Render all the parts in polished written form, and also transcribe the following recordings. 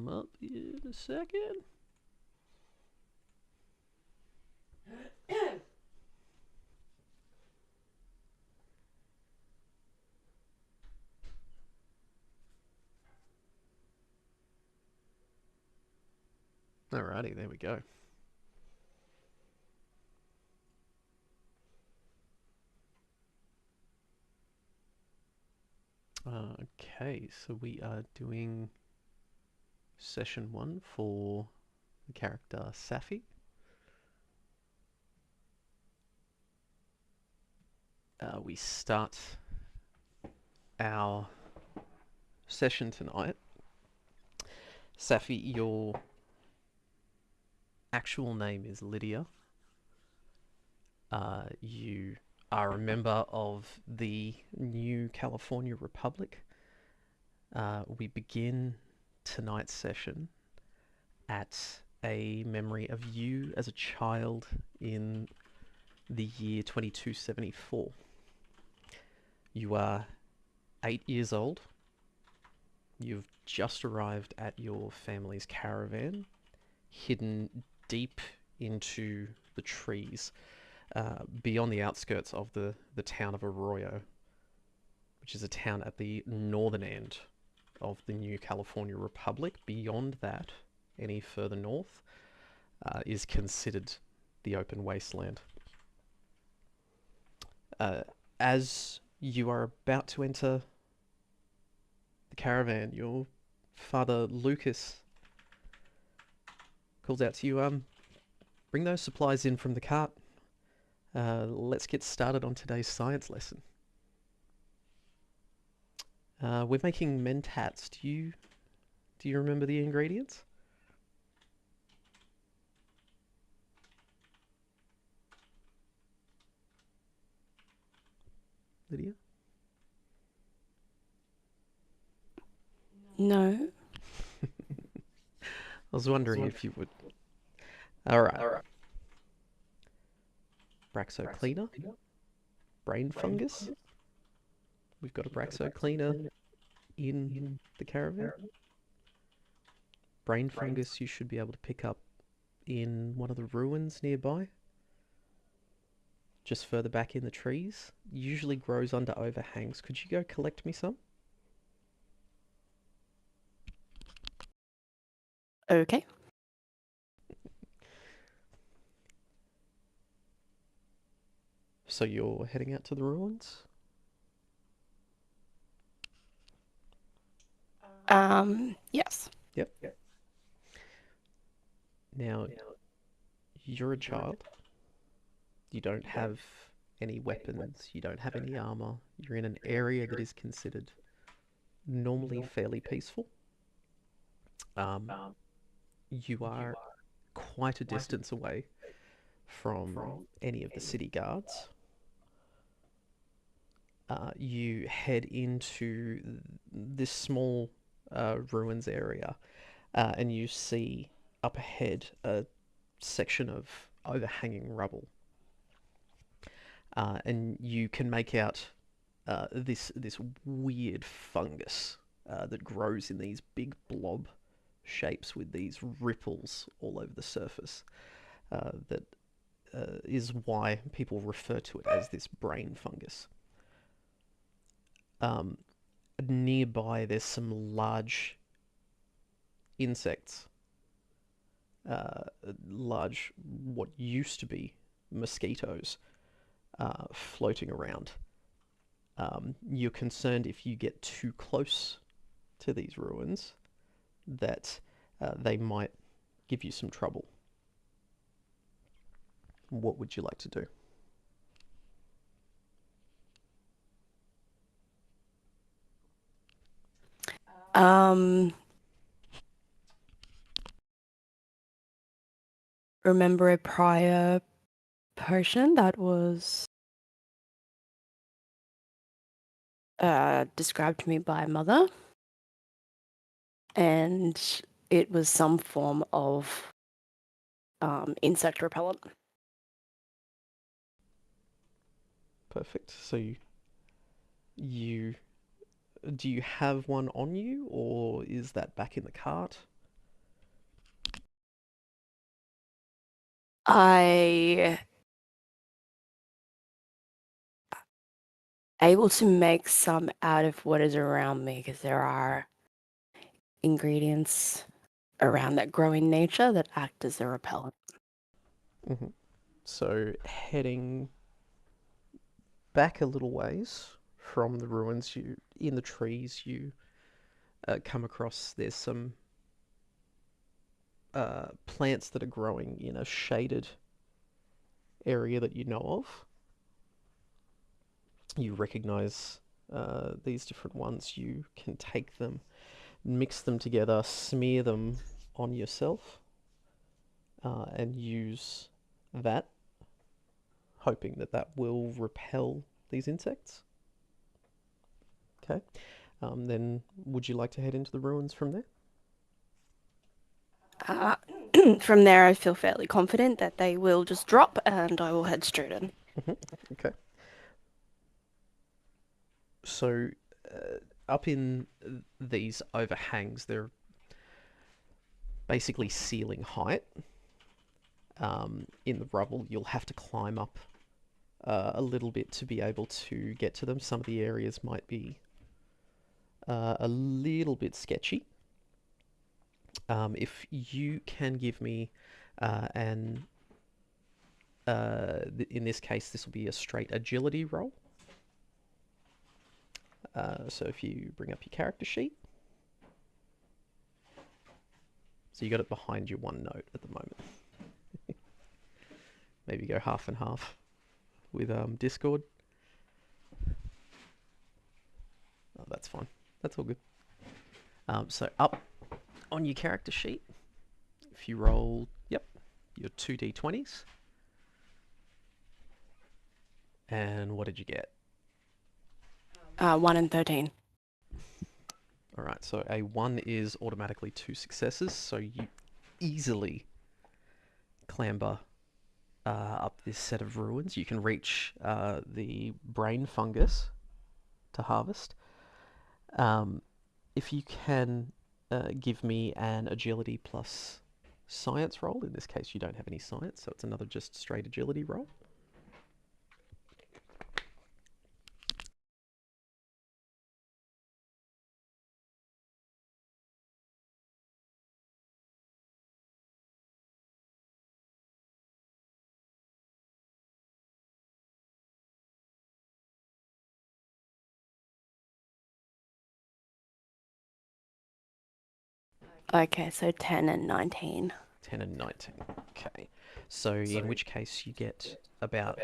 them up in a second. Alrighty, there we go. Okay, so we are doing session 1 for the character Saffi. We start our session tonight. Saffi, your actual name is Lydia. You are a member of the New California Republic. We begin tonight's session at a memory of you as a child in the year 2274. You are 8 years old. You've just arrived at your family's caravan, hidden deep into the trees, beyond the outskirts of the town of Arroyo, which is a town at the northern end of the New California Republic. Beyond that, any further north, is considered the open wasteland. As you are about to enter the caravan, your father Lucas calls out to you, bring those supplies in from the cart. Let's get started on today's science lesson. We're making mentats. Do you remember the ingredients? Lydia? No. I was wondering if you would. Alright. Braxo cleaner. Brain fungus. We've got a Braxo cleaner in the caravan. Brain fungus you should be able to pick up in one of the ruins nearby. Just further back in the trees. Usually grows under overhangs. Could you go collect me some? Okay. So you're heading out to the ruins? Yes. Yep. Now, you're a child. You don't have any weapons. You don't have any armor. You're in an area that is considered normally fairly peaceful. You are quite a distance away from any of the city guards. You head into this small ruins area, and you see up ahead a section of overhanging rubble. And you can make out this weird fungus that grows in these big blob shapes with these ripples all over the surface. That is why people refer to it as this brain fungus. Nearby, there's some large insects, large what used to be mosquitoes, floating around. You're concerned if you get too close to these ruins that they might give you some trouble. What would you like to do? Remember a prior potion that was described to me by mother, and it was some form of insect repellent. Perfect. So you do you have one on you, or is that back in the cart? I able to make some out of what is around me because there are ingredients around that grow in nature that act as a repellent. Hmm. So heading back a little ways from the ruins, you in the trees you come across there's some plants that are growing in a shaded area that you know of. You recognize these different ones. You can take them, mix them together, smear them on yourself, and use that, hoping that that will repel these insects. Okay. Then would you like to head into the ruins from there? Uh, from there, I feel fairly confident that they will just drop and I will head straight in. Hmm. Okay. So, up in these overhangs, they're basically ceiling height. In the rubble, you'll have to climb up a little bit to be able to get to them. Some of the areas might be a little bit sketchy. If you can give me an in this case, this will be a straight agility roll. So if you bring up your character sheet, so you got it behind your OneNote at the moment. Maybe go half and half with Discord. Oh, that's fine. That's all good. So up on your character sheet, if you roll, yep, your 2d20s. And what did you get? 1 and 13. All right, so a 1 is automatically 2 successes, so you easily clamber up this set of ruins. You can reach the brain fungus to harvest. Um, if you can give me an agility plus science roll, in this case you don't have any science, so it's another just straight agility roll. Okay, so 10 and 19. 10 and 19. Okay. So in which case you get about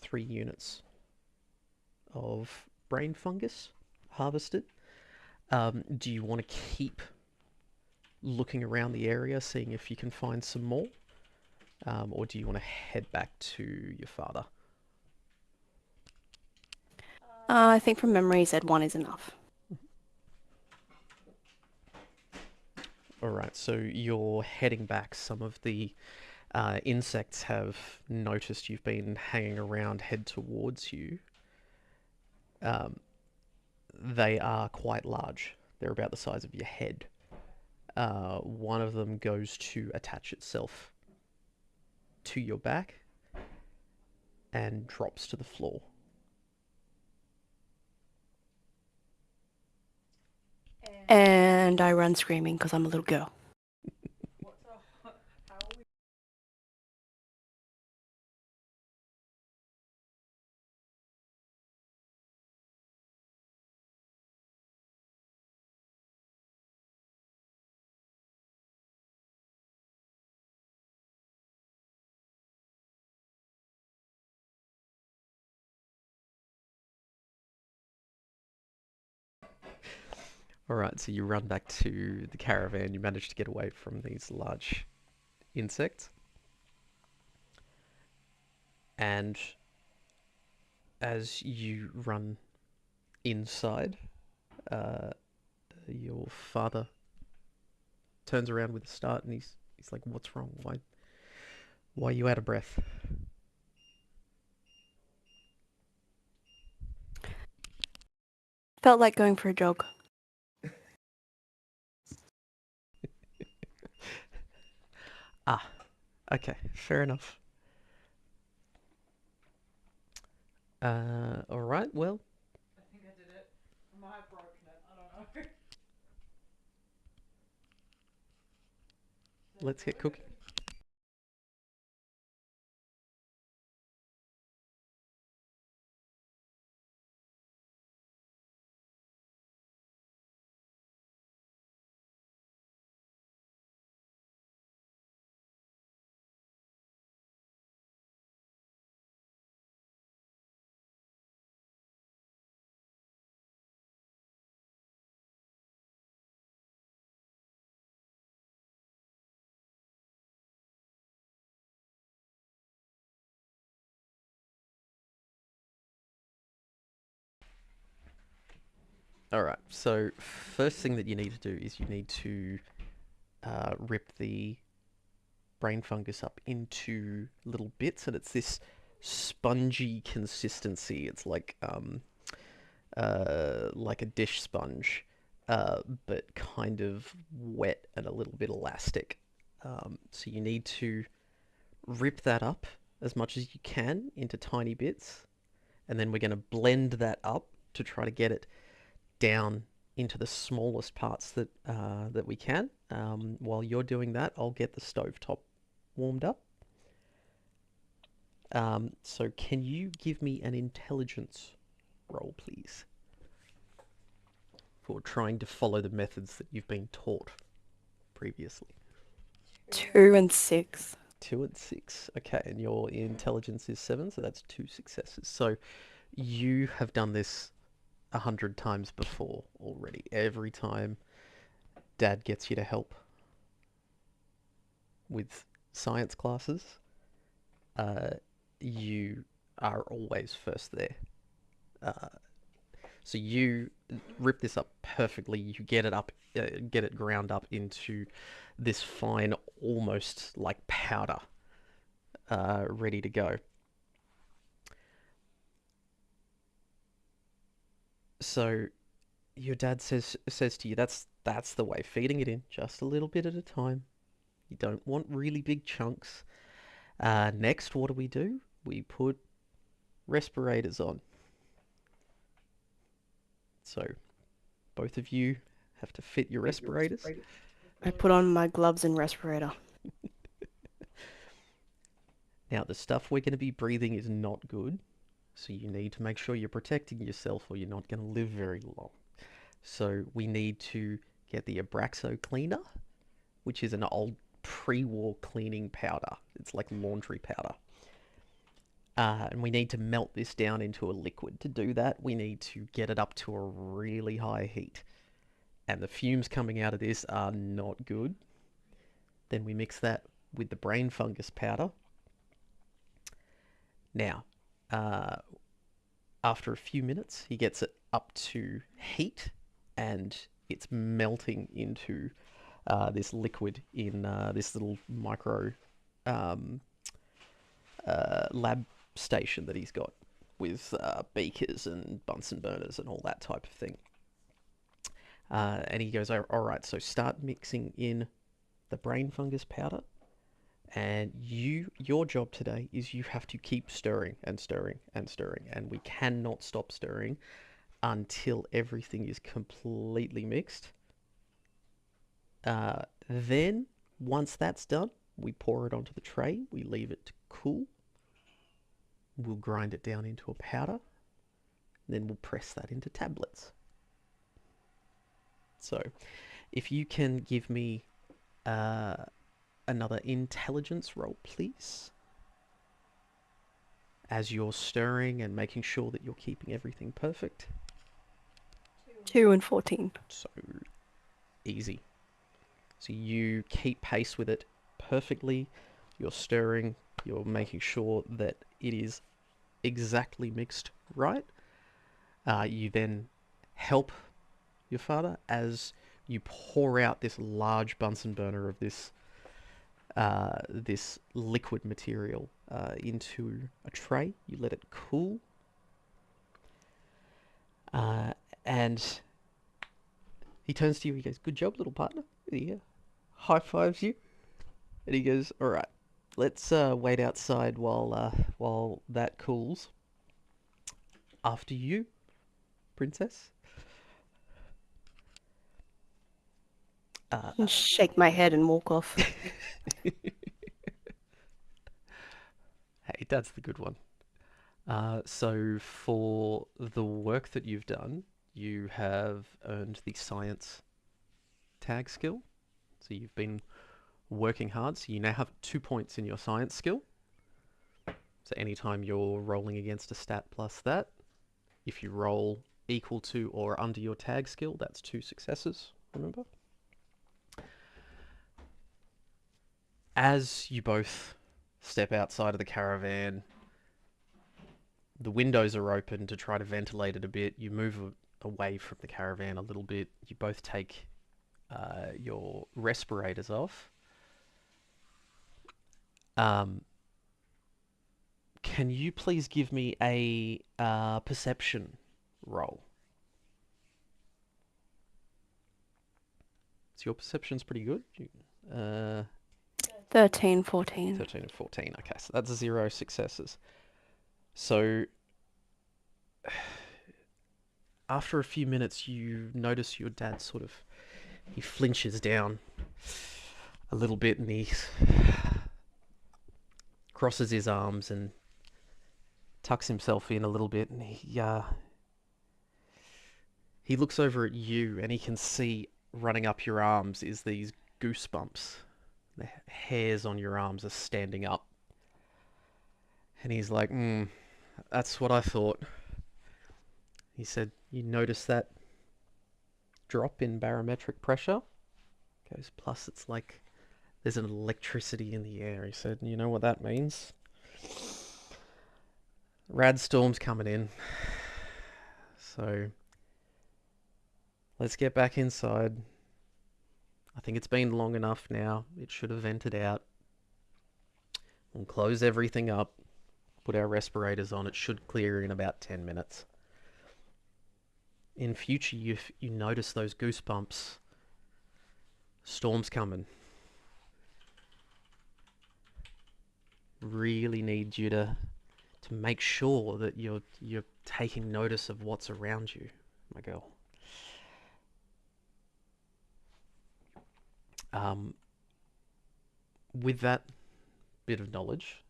3 units of brain fungus harvested. Do you want to keep looking around the area, seeing if you can find some more? Or do you want to head back to your father? I think from memory, you said 1 is enough. All right, so you're heading back. Some of the insects have noticed you've been hanging around, head towards you. Um, they are quite large. They're about the size of your head. One of them goes to attach itself to your back and drops to the floor. And I run screaming because I'm a little girl. All right, so you run back to the caravan. You manage to get away from these large insects. And as you run inside, uh, your father turns around with a start and he's like, "What's wrong? Why are you out of breath?" Felt like going for a jog. Ah, Okay, fair enough. All right. Well, let's get cooking. All right. So first thing that you need to do is you need to rip the brain fungus up into little bits, and it's this spongy consistency. It's like a dish sponge, but kind of wet and a little bit elastic. So you need to rip that up as much as you can into tiny bits, and then we're going to blend that up to try to get it down into the smallest parts that we can. While you're doing that, I'll get the stovetop warmed up. So can you give me an intelligence roll, please, for trying to follow the methods that you've been taught previously? 2 and 6. 2 and 6. Okay, and your intelligence is 7, so that's 2 successes. So you have done this 100 times before already. Every time Dad gets you to help with science classes, uh, you are always first there. Uh, so you rip this up perfectly. You get it ground up into this fine, almost like powder, ready to go. So your dad says to you, that's the way, feeding it in just a little bit at a time. You don't want really big chunks. Next, what do? We put respirators on. So both of you have to fit your respirators. I put on my gloves and respirator. Now, the stuff we're going to be breathing is not good, so you need to make sure you're protecting yourself or you're not going to live very long. So we need to get the Abraxo cleaner, which is an old pre-war cleaning powder. It's like laundry powder. And we need to melt this down into a liquid. To do that, we need to get it up to a really high heat. And the fumes coming out of this are not good. Then we mix that with the brain fungus powder. Now, uh, after a few minutes, he gets it up to heat and it's melting into this liquid in this little micro um, lab station that he's got with beakers and Bunsen burners and all that type of thing. And he goes, all right, so start mixing in the brain fungus powder. And your job today is you have to keep stirring and stirring and stirring. And we cannot stop stirring until everything is completely mixed. Then, once that's done, we pour it onto the tray. We leave it to cool. We'll grind it down into a powder. Then we'll press that into tablets. So, if you can give me uh, another intelligence roll, please, as you're stirring and making sure that you're keeping everything perfect. 2 and 14. So easy. So you keep pace with it perfectly. You're stirring. You're making sure that it is exactly mixed right. You then help your father as you pour out this large Bunsen burner of this liquid material into a tray. You let it cool, and he turns to you. He goes, "Good job, little partner." And he high fives you, and he goes, "All right. let's wait outside while that cools. After you, princess. Uh, And shake my head and walk off. hey, that's the good one. So for the work that you've done, you have earned the science tag skill. So you've been working hard. So you now have 2 points in your science skill. So anytime you're rolling against a stat plus that, if you roll equal to or under your tag skill, that's 2 successes, remember? As you both step outside of the caravan, the windows are open to try to ventilate it a bit. You move away from the caravan a little bit. You both take your respirators off. Um, can you please give me a perception roll? So your perception's pretty good. 13, 14. 13 and 14. Okay, so that's 0 successes. So after a few minutes, you notice your dad he flinches down a little bit and he crosses his arms and tucks himself in a little bit and he looks over at you and he can see running up your arms is these goosebumps. The hairs on your arms are standing up. And he's like, that's what I thought. He said, you notice that drop in barometric pressure? Goes, plus it's like there's an electricity in the air. He said, you know what that means? Rad storm's coming in. So let's get back inside. I think it's been long enough now. It should have vented out. We'll close everything up. Put our respirators on. It should clear in about 10 minutes. In future, you notice those goosebumps. Storm's coming. Really need you to make sure that you're taking notice of what's around you, my girl. Um, with that bit of knowledge,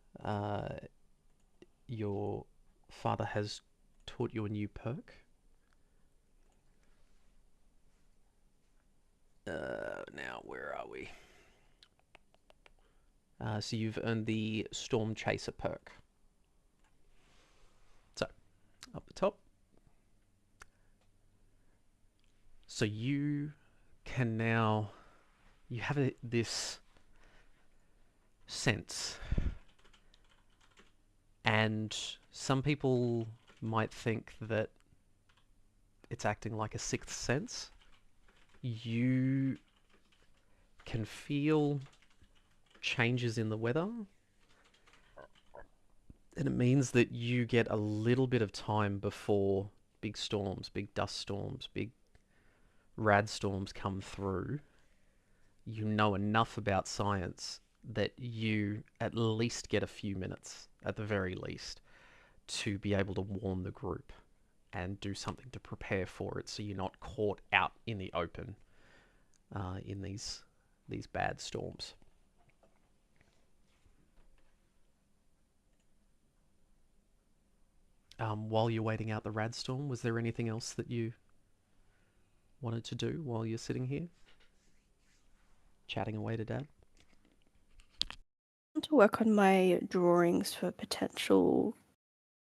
your father has taught you a new perk. Now, where are we? So you've earned the Storm Chaser perk. So, up the top. So you can now... You have this sense. And some people might think that it's acting like a sixth sense. You can feel changes in the weather, and it means that you get a little bit of time before big storms, big dust storms, big rad storms come through. You know enough about science that you at least get a few minutes, at the very least, to be able to warn the group and do something to prepare for it so you're not caught out in the open in these bad storms. While you're waiting out the rad storm, was there anything else that you wanted to do while you're sitting here chatting away to Dad? I want to work on my drawings for potential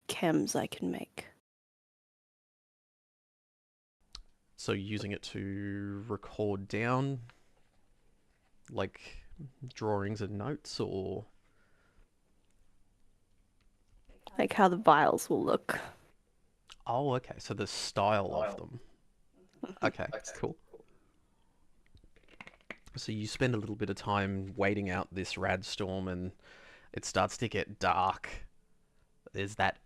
chems I can make. So using it to record down, like drawings and notes, or Like how the vials will look. oh, okay. So the style of them. Okay, cool. So you spend a little bit of time waiting out this rad storm, and it starts to get dark. There's that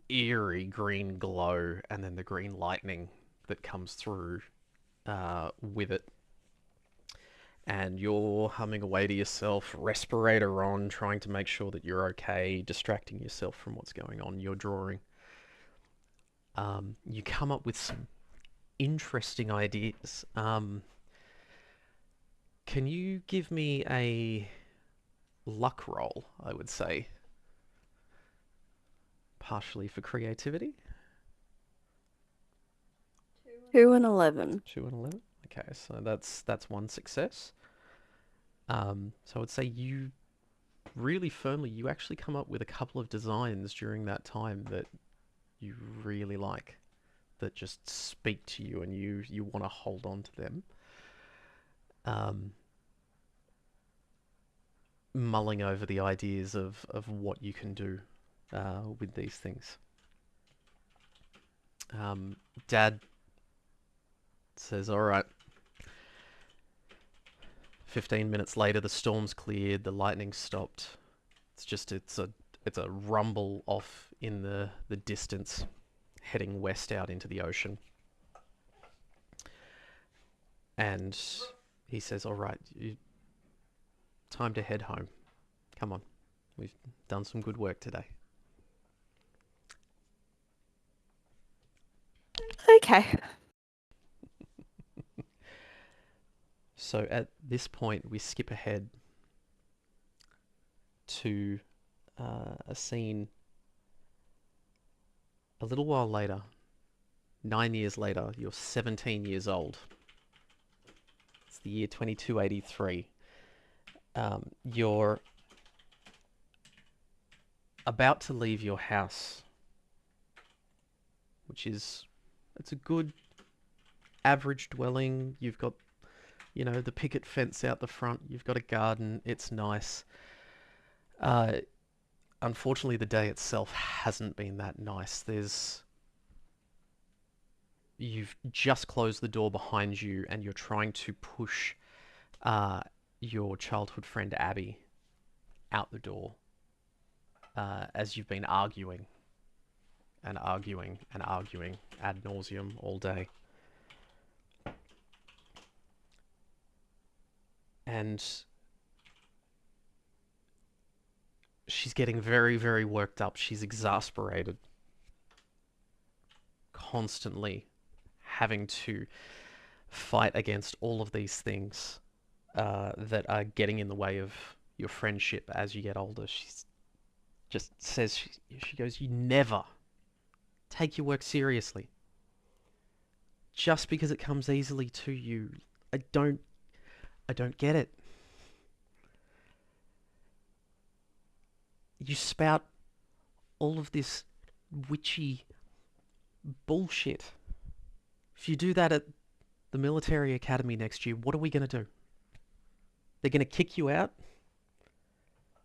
eerie green glow, and then the green lightning that comes through with it. and you're humming away to yourself, respirator on, trying to make sure that you're okay, distracting yourself from what's going on. You're drawing. You come up with some interesting ideas. Can you give me a luck roll, I would say, partially for creativity? 2 and 11. 2 and 11. Okay, so that's one success. So I would say you really firmly, you actually come up with a couple of designs during that time that you really like, that just speak to you, and you want to hold on to them. Um, Mulling over the ideas of what you can do with these things. Um, Dad says, "All right." 15 minutes later, the storm's cleared, the lightning stopped. It's a rumble off in the distance, heading west out into the ocean. And he says, "All right, time to head home. Come on, we've done some good work today." Okay. So at this point, we skip ahead to a scene a little while later. 9 years later, you're 17 years old. It's the year 2283. You're about to leave your house, which is it's a good average dwelling. You've got, the picket fence out the front. You've got a garden. It's nice. Uh, Unfortunately, the day itself hasn't been that nice. You've just closed the door behind you, and you're trying to push uh, your childhood friend Abby out the door as you've been arguing and arguing and arguing ad nauseum all day. And she's getting very, very worked up. She's exasperated, constantly having to fight against all of these things that are getting in the way of your friendship as you get older. She just says, she goes, "You never take your work seriously. Just because it comes easily to you, I don't, I don't get it. You spout all of this witchy bullshit. If you do that at the military academy next year, what are we going to do? They're going to kick you out.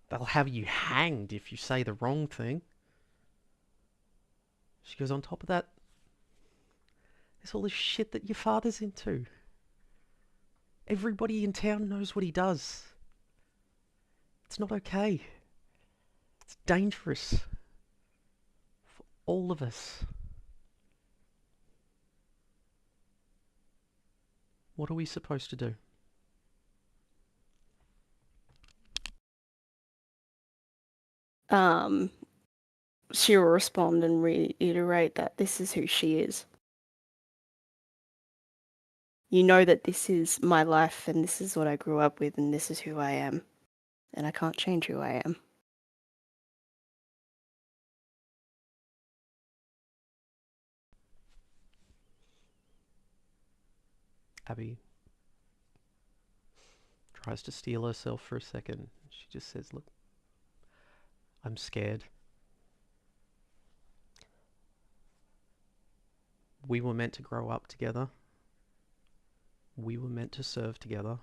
They'll have you hanged if you say the wrong thing." She goes, "On top of that, there's all this shit that your father's into. Everybody in town knows what he does. It's not okay. It's dangerous for all of us. What are we supposed to do?" Um, she will respond and reiterate that this is who she is. You know that this is my life and this is what I grew up with and this is who I am. And I can't change who I am. Abby tries to steel herself for a second. She just says, "Look, I'm scared. We were meant to grow up together. We were meant to serve together.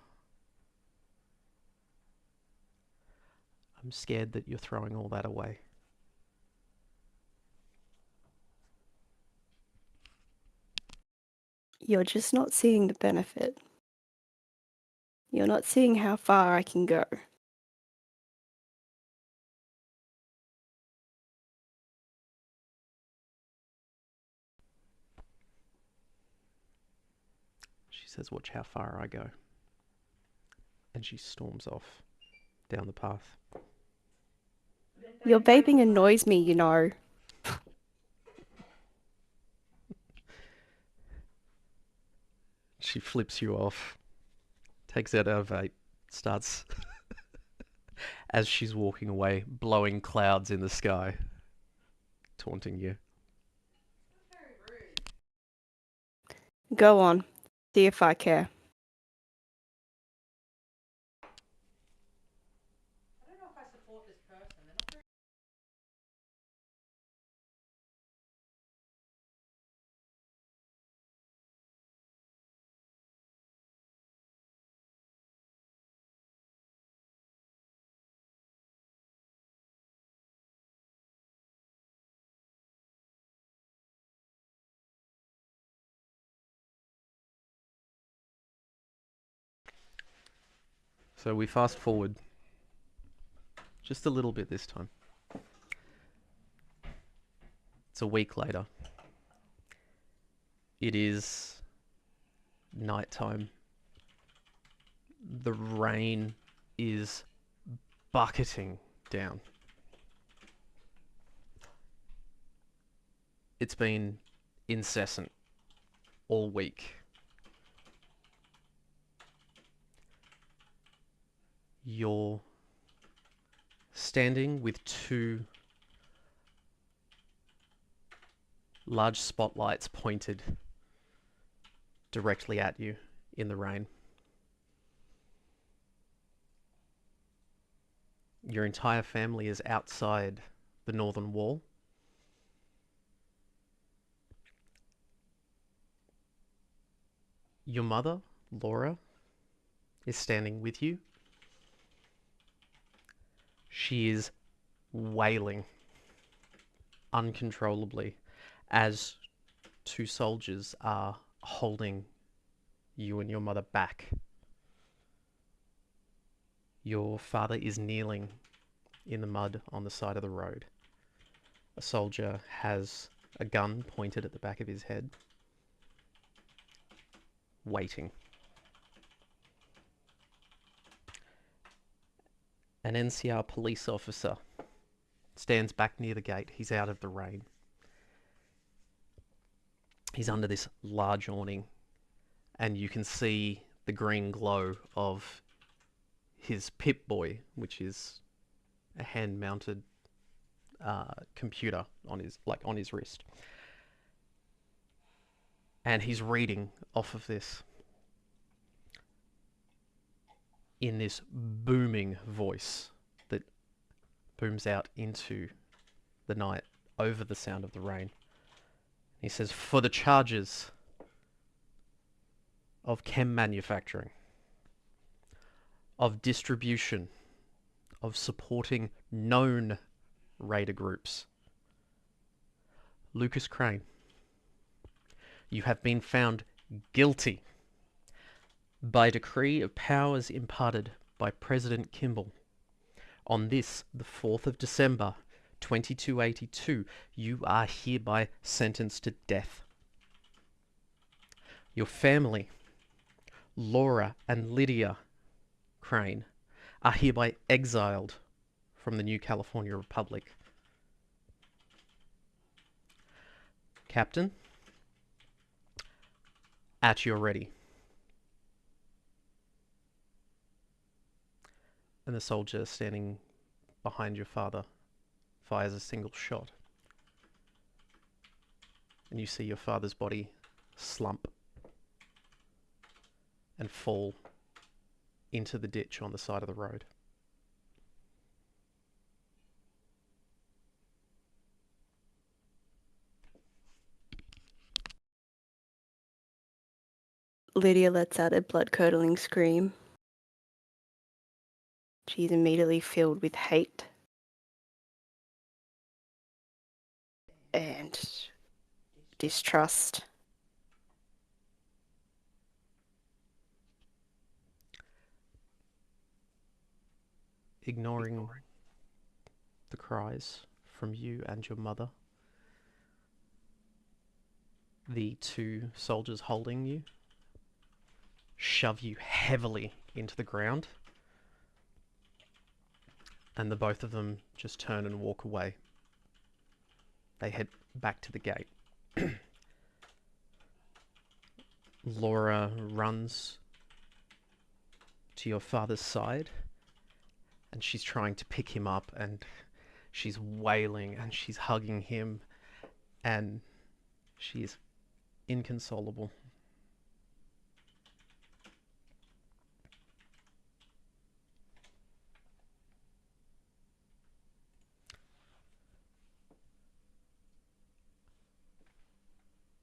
I'm scared that you're throwing all that away." You're just not seeing the benefit. You're not seeing how far I can go. She says, "Watch how far I go." and she storms off down the path. Your vaping annoys me, you know. She flips you off, takes out her vape, starts, as she's walking away, blowing clouds in the sky, taunting you. Go on. See if I care. So we fast forward just a little bit this time. It's a week later. It is nighttime. The rain is bucketing down. It's been incessant all week. You're standing with two large spotlights pointed directly at you in the rain. Your entire family is outside the northern wall. Your mother, Laura, is standing with you. She is wailing uncontrollably as two soldiers are holding you and your mother back. Your father is kneeling in the mud on the side of the road. A soldier has a gun pointed at the back of his head, waiting. An NCR police officer stands back near the gate. He's out of the rain. He's under this large awning, and you can see the green glow of his Pip-Boy, which is a hand-mounted computer on his wrist, and he's reading off of this in this booming voice that booms out into the night over the sound of the rain. He says, "For the charges of chem manufacturing, of distribution, of supporting known raider groups, Lucas Crane, you have been found guilty by decree of powers imparted by President Kimball. On this, the 4th of December, 2282, you are hereby sentenced to death. Your family, Laura and Lydia Crane, are hereby exiled from the new California Republic. Captain, at your ready." And the soldier standing behind your father fires a single shot. And you see your father's body slump and fall into the ditch on the side of the road. Lydia lets out a blood-curdling scream. She's immediately filled with hate and distrust. Ignoring the cries from you and your mother, the two soldiers holding you shove you heavily into the ground and the both of them just turn and walk away. They head back to the gate. Laura runs to your father's side, and she's trying to pick him up, and she's wailing, and she's hugging him, and she is inconsolable.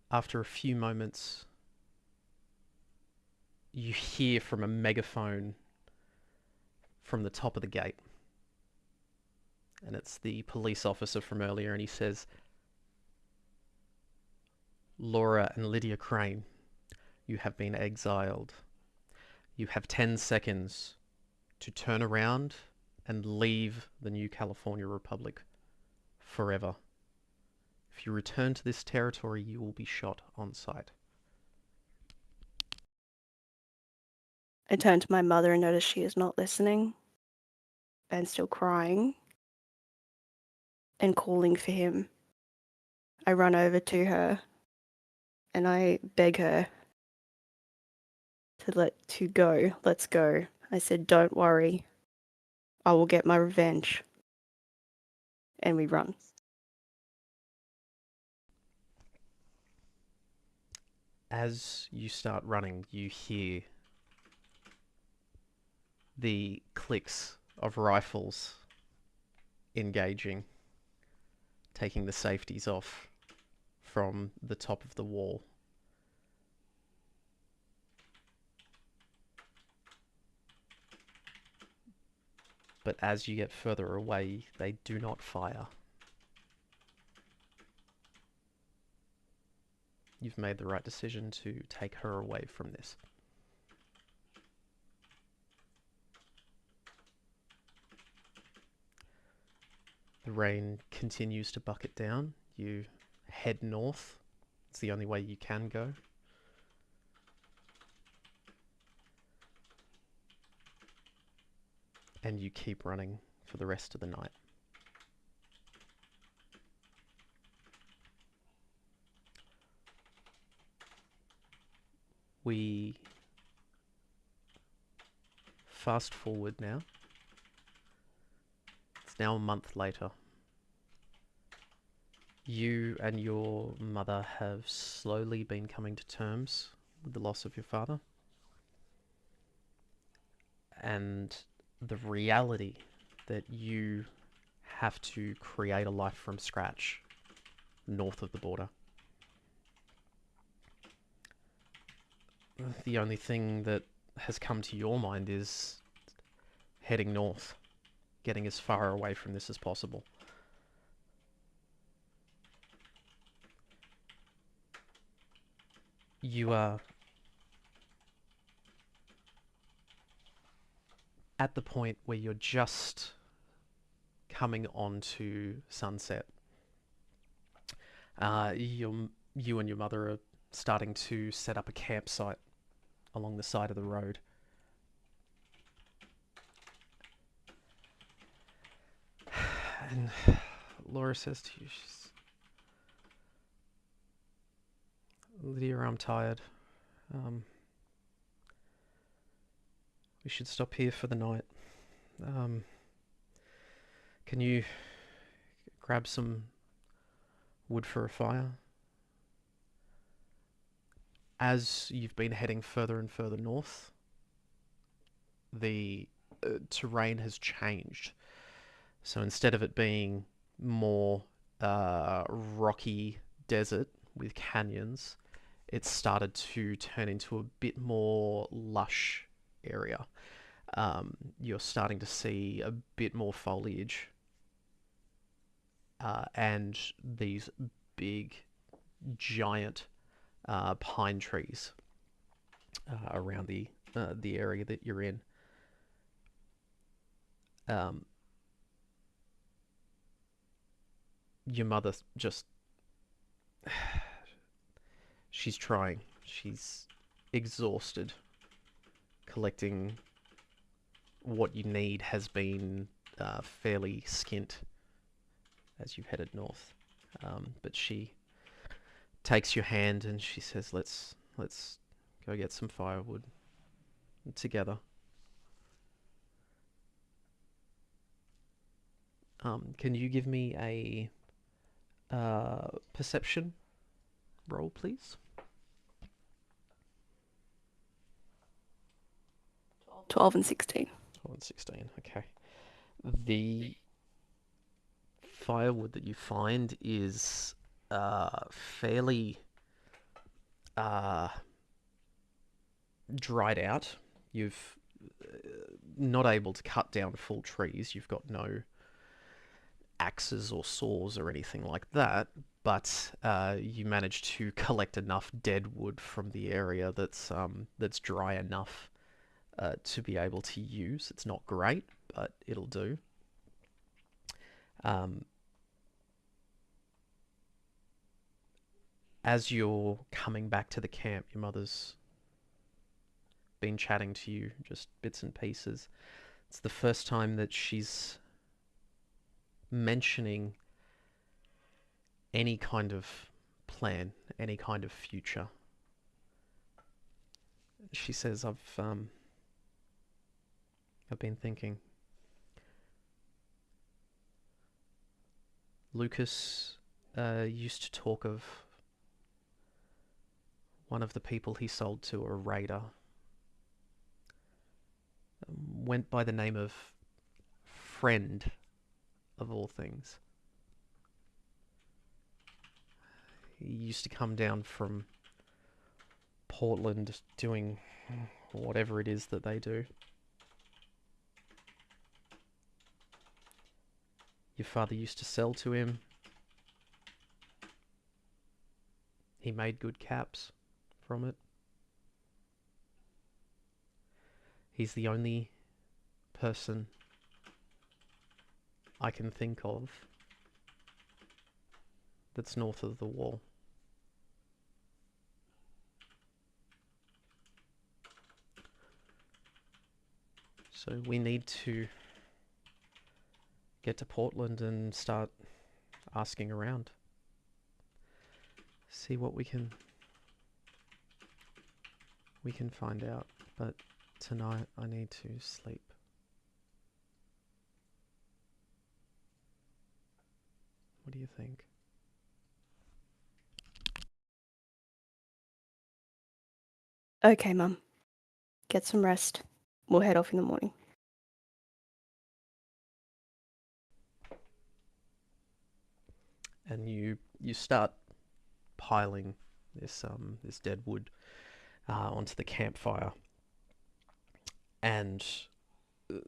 After a few moments, you hear from a megaphone from the top of the gate. And it's the police officer from earlier, and he says, Laura and Lydia Crane, you have been exiled. You have 10 seconds to turn around and leave the new California Republic forever. If you return to this territory, you will be shot on sight. I turn to my mother and notice she is not listening and still crying and calling for him. I run over to her and I beg her to go. Let's go. I said, don't worry. I will get my revenge. And we run. As you start running, you hear the clicks of rifles engaging, taking the safeties off from the top of the wall. But as you get further away, they do not fire. You've made the right decision to take her away from this. The rain continues to bucket down. You head north. It's the only way you can go. And you keep running for the rest of the night. We fast forward now. It's now a month later. You and your mother have slowly been coming to terms with the loss of your father. And the reality that you have to create a life from scratch north of the border. The only thing that has come to your mind is heading north, getting as far away from this as possible. You are at the point where you're just coming onto sunset. You and your mother are starting to set up a campsite along the side of the road. And Laura says to you, Lydia, I'm tired. We should stop here for the night. Can you grab some wood for a fire? As you've been heading further and further north, the terrain has changed. So instead of it being more rocky desert with canyons, it's started to turn into a bit more lush area. You're starting to see a bit more foliage and these big, giant pine trees around the area that you're in. Your mother just she's trying. She's exhausted. Collecting what you need has been fairly skint as you've headed north. But she takes your hand and she says, "Let's go get some firewood together." Can you give me a perception roll, please? 12 and 16. 12 and 16. Okay. The firewood that you find is fairly uh, dried out. You've not able to cut down full trees. You've got no axes or saws or anything like that, but you managed to collect enough dead wood from the area that's dry enough to be able to use. It's not great, but it'll do. Um, as you're coming back to the camp, your mother's been chatting to you, just bits and pieces. It's the first time that she's mentioning any kind of plan, any kind of future. She says, I've been thinking. Lucas used to talk of one of the people he sold to, a raider. Went by the name of Friend, of all things. He used to come down from Portland doing whatever it is that they do. Your father used to sell to him. He made good caps from it. He's the only person I can think of that's north of the wall. So we need to get to Portland and start asking around. See what we can find out. But tonight I need to sleep. What do you think? Okay, Mum. Get some rest. We'll head off in the morning. And you start piling this dead wood onto the campfire, and uh,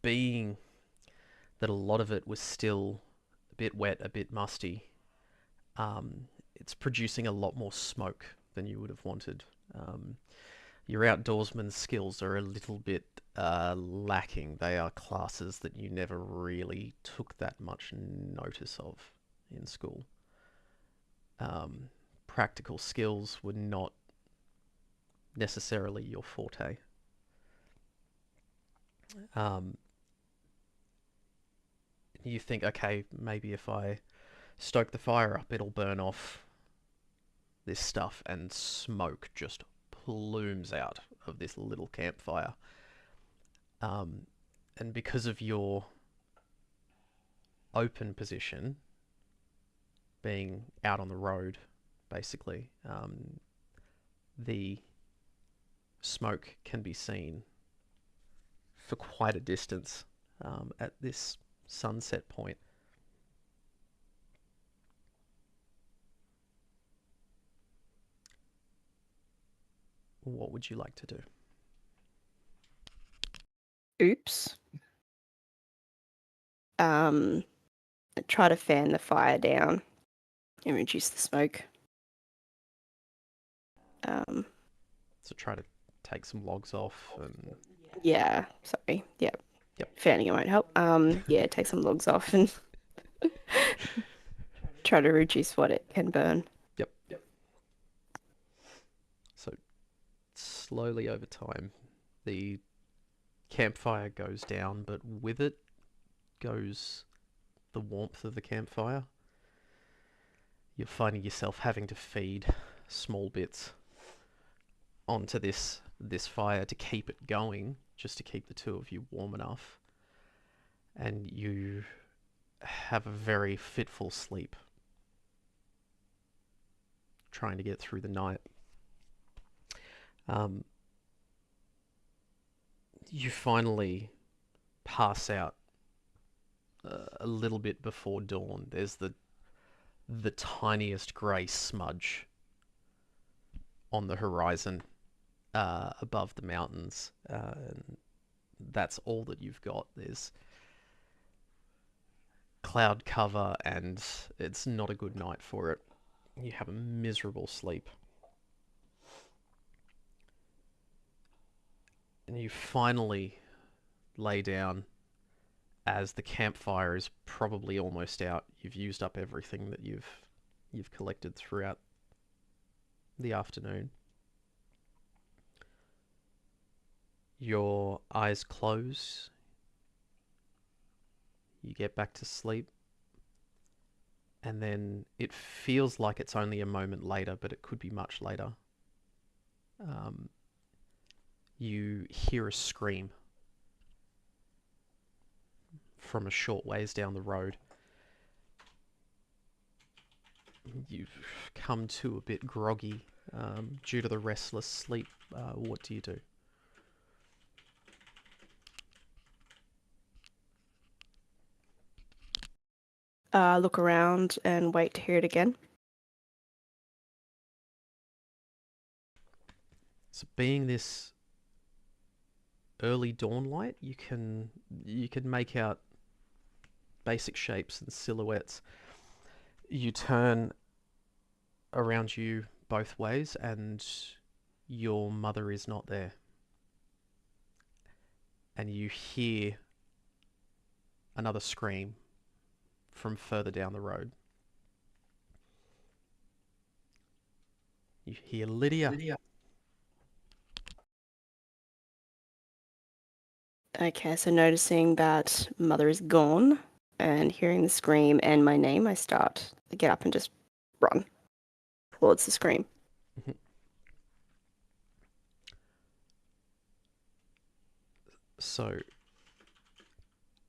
being that a lot of it was still a bit wet, a bit musty, it's producing a lot more smoke than you would have wanted. Um, your outdoorsman skills are a little bit lacking. They are classes that you never really took that much notice of in school. Um, Practical skills were not necessarily your forte. Um, you think, okay, maybe if I stoke the fire up, it'll burn off this stuff, and smoke just plumes out of this little campfire. Um, and because of your open position, being out on the road, basically, the smoke can be seen for quite a distance at this sunset point. What would you like to do? Oops. Try to fan the fire down and reduce the smoke. So try to take some logs off and Yeah, sorry. Yeah. Yep. Fanning it won't help. Yeah, take some logs off and try to reduce what it can burn. Yep. So slowly over time, the campfire goes down, but with it, goes the warmth of the campfire. You're finding yourself having to feed small bits onto this fire to keep it going, just to keep the two of you warm enough. And you have a very fitful sleep, trying to get through the night. Um, you finally pass out a little bit before dawn. There's the tiniest grey smudge on the horizon above the mountains. And that's all that you've got. There's cloud cover, and it's not a good night for it. You have a miserable sleep. And you finally lay down as the campfire is probably almost out. You've used up everything that you've collected throughout the afternoon. Your eyes close. You get back to sleep. And then it feels like it's only a moment later, but it could be much later. Um, you hear a scream from a short ways down the road. You've come to a bit groggy due to the restless sleep. What do you do? Look around and wait to hear it again. So being this early dawn light, you can make out basic shapes and silhouettes. You turn around you both ways, and your mother is not there. And you hear another scream from further down the road. You hear Lydia. Lydia. Okay, so noticing that mother is gone and hearing the scream and my name, I get up and just run towards the scream. So,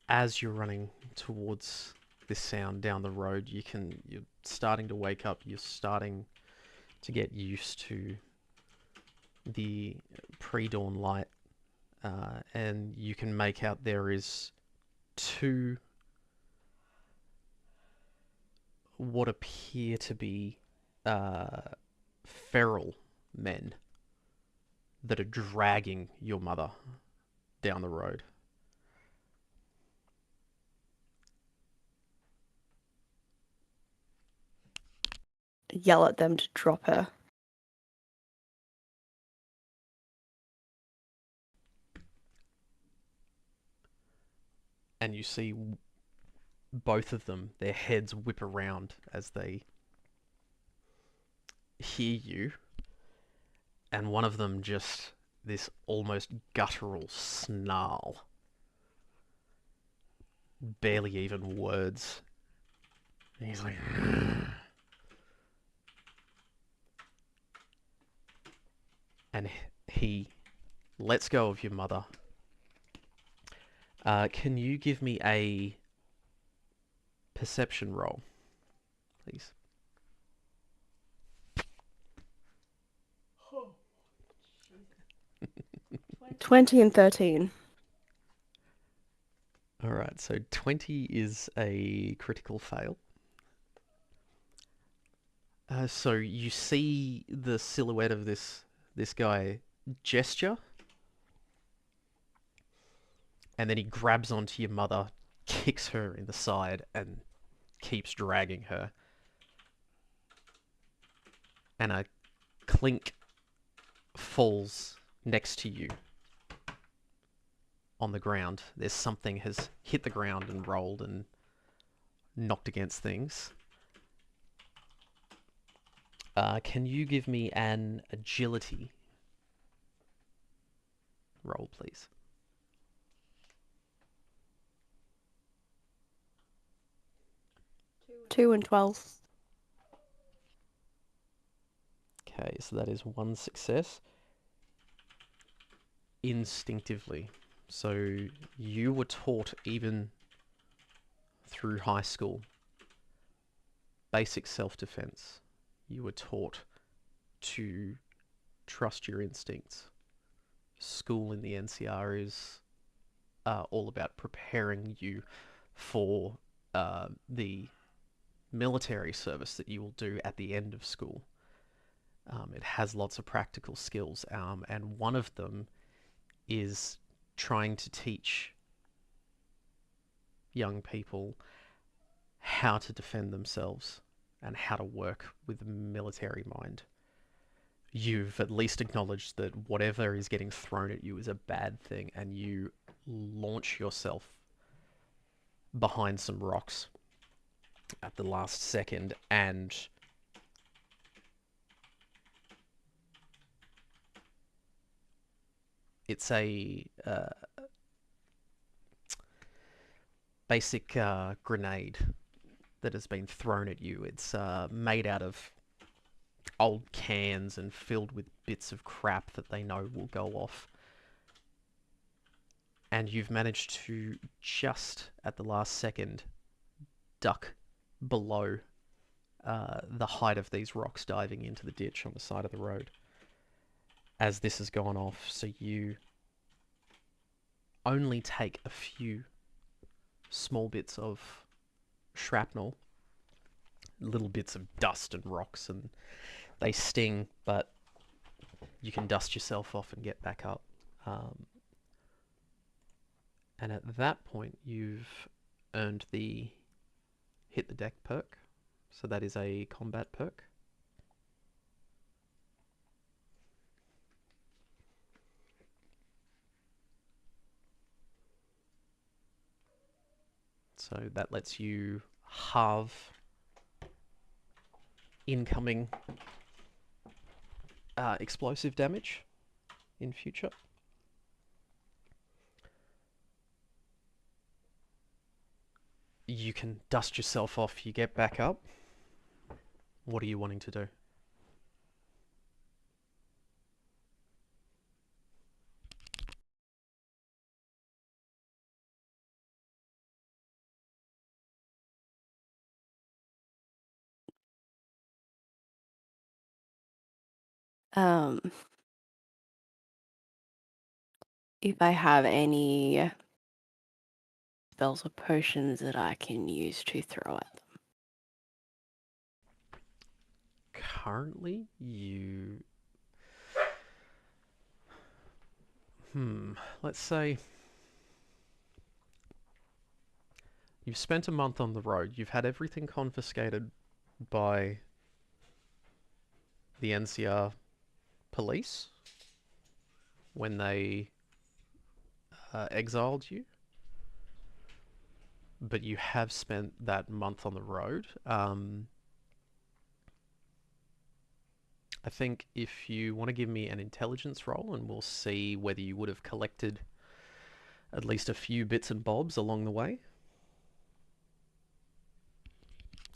as you're running towards this sound down the road, you're starting to wake up. You're starting to get used to the pre-dawn light, and you can make out there is two what appear to be uh, feral men that are dragging your mother down the road. Yell at them to drop her. And you see both of them, their heads whip around as they hear you, and one of them just this almost guttural snarl, barely even words. And he's like, and he lets go of your mother. Can you give me a perception roll, please? 20 and 13. Alright, so 20 is a critical fail. So you see the silhouette of this guy gesture, and then he grabs onto your mother, kicks her in the side, and keeps dragging her. And a clink falls next to you on the ground. There's something has hit the ground and rolled and knocked against things. Can you give me an agility roll, please? 2 and 12. Okay, so that is one success instinctively. So you were taught even through high school basic self-defense. You were taught to trust your instincts. School in the NCR is all about preparing you for the military service that you will do at the end of school. It has lots of practical skills, and one of them is trying to teach young people how to defend themselves and how to work with military mind. You've at least acknowledged that whatever is getting thrown at you is a bad thing, and you launch yourself behind some rocks at the last second, and it's a basic grenade that has been thrown at you. It's made out of old cans and filled with bits of crap that they know will go off. And you've managed to, just at the last second, duck below the height of these rocks, diving into the ditch on the side of the road as this has gone off. So you only take a few small bits of shrapnel, little bits of dust and rocks, and they sting, but you can dust yourself off and get back up. Um, and at that point, you've earned the hit the deck perk. So that is a combat perk. So that lets you halve incoming explosive damage in future. You can dust yourself off, you get back up. What are you wanting to do? Um, if I have any spells or potions that I can use to throw at them. Currently, you... Let's say you've spent a month on the road. You've had everything confiscated by the NCR police when they exiled you, but you have spent that month on the road. I think if you want to give me an intelligence roll, and we'll see whether you would have collected at least a few bits and bobs along the way.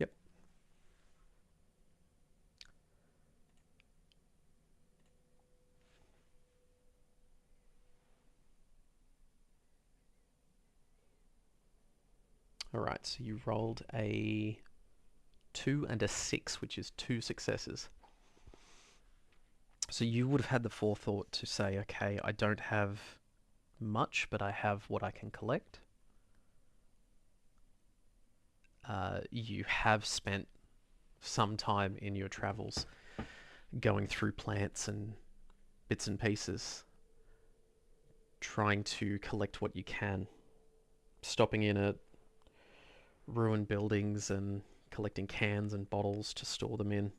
Yep. All right, so you rolled a 2 and a 6, which is 2 successes. So you would have had the forethought to say, okay, I don't have much, but I have what I can collect. You have spent some time in your travels going through plants and bits and pieces, trying to collect what you can, stopping in at ruined buildings and collecting cans and bottles to store them in.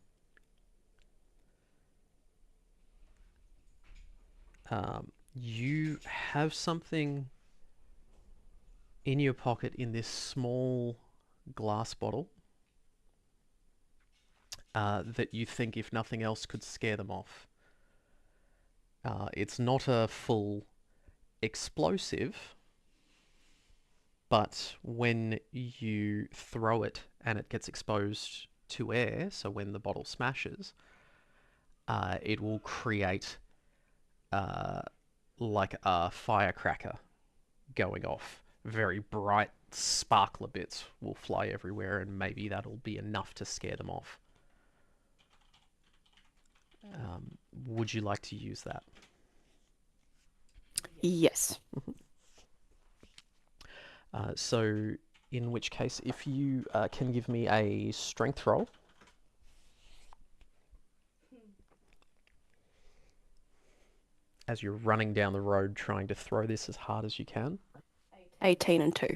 You have something in your pocket in this small glass bottle that you think, if nothing else, could scare them off. It's not a full explosive, But when you throw it and it gets exposed to air, so when the bottle smashes, it will create uh, like a firecracker going off. Very bright sparkler bits will fly everywhere, and maybe that'll be enough to scare them off. Would you like to use that? Yes. So, in which case, if you can give me a strength roll as you're running down the road trying to throw this as hard as you can. 18 and 2.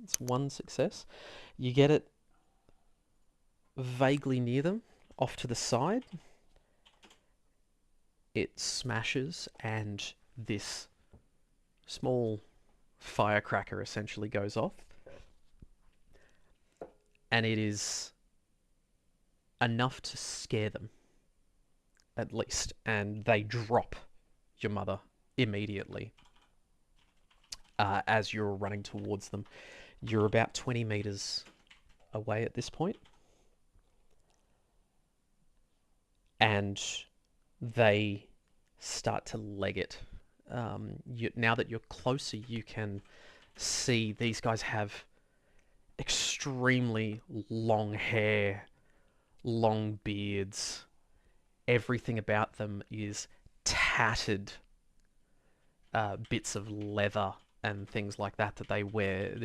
It's one success. You get it vaguely near them, off to the side. It smashes, and this small firecracker essentially goes off. And it is enough to scare them, at least. And they drop your mother immediately as you're running towards them. You're about 20 meters away at this point, and they start to leg it. Now that you're closer, you can see these guys have extremely long hair, long beards. Everything about them is tattered bits of leather and things like that that they wear.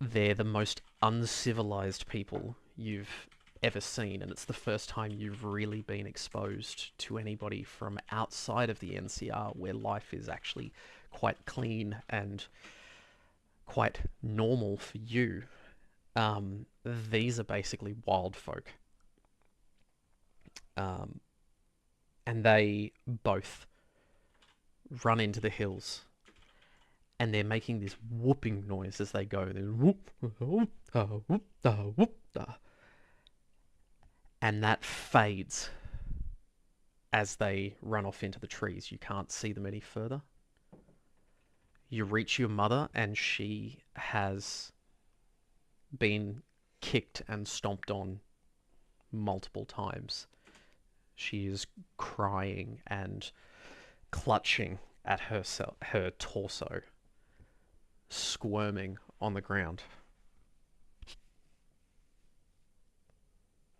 They're the most uncivilized people you've ever seen, and it's the first time you've really been exposed to anybody from outside of the NCR where life is actually quite clean and quite normal for you. These are basically wild folk. Um, and they both run into the hills, and they're making this whooping noise as they go. Whoop, whoop, whoop, whoop, and that fades as they run off into the trees. You can't see them any further. You reach your mother, and she has been kicked and stomped on multiple times. She is crying and clutching at her torso, squirming on the ground.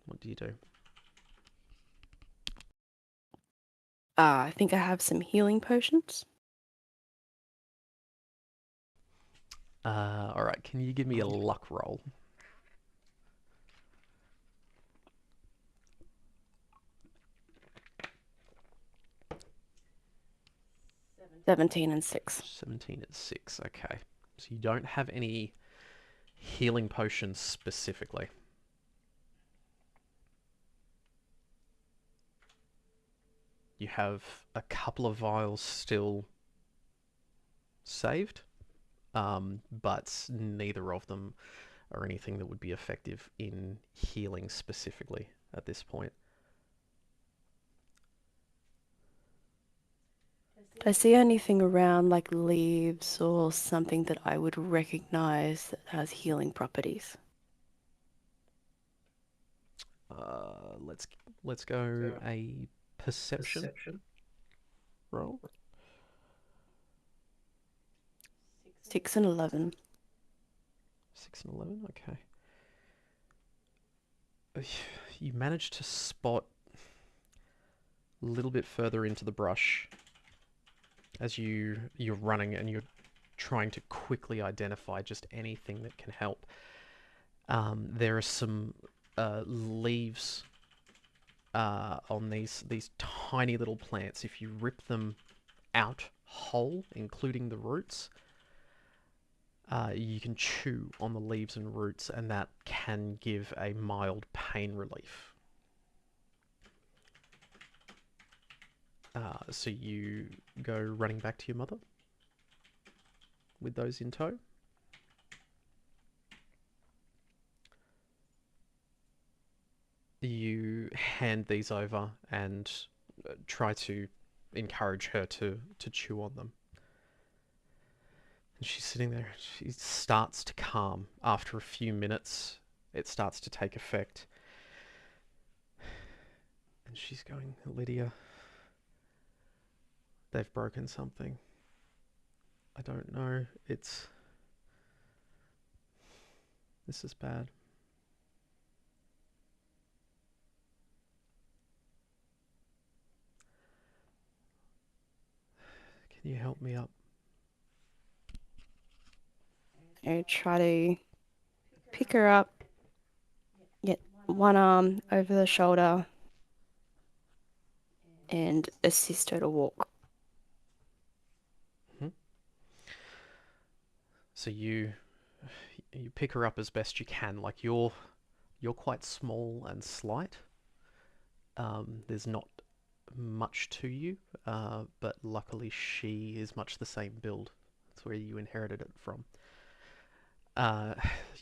What do you do? I think I have some healing potions. All right, can you give me a luck roll? 17 and 6. 17 at 6, okay. So you don't have any healing potions specifically. You have a couple of vials still saved, but neither of them are anything that would be effective in healing specifically at this point. Do I see anything around like leaves or something that I would recognize that has healing properties? Let's go a perception roll. 6 and 11. 6 and 11, okay. You managed to spot a little bit further into the brush as you're running and you're trying to quickly identify just anything that can help. There are some leaves on these tiny little plants. If you rip them out whole, including the roots, you can chew on the leaves and roots, and that can give a mild pain relief. So you go running back to your mother with those in tow. You hand these over and try to encourage her to chew on them. And she's sitting there. She starts to calm. After a few minutes, it starts to take effect. And she's going, Lydia, they've broken something. I don't know. This is bad. Can you help me up? I try to pick her up, get one arm over the shoulder, and assist her to walk. Hmm? So you pick her up as best you can. Like you're quite small and slight. There's not much to you, but luckily she is much the same build. That's where you inherited it from. Uh,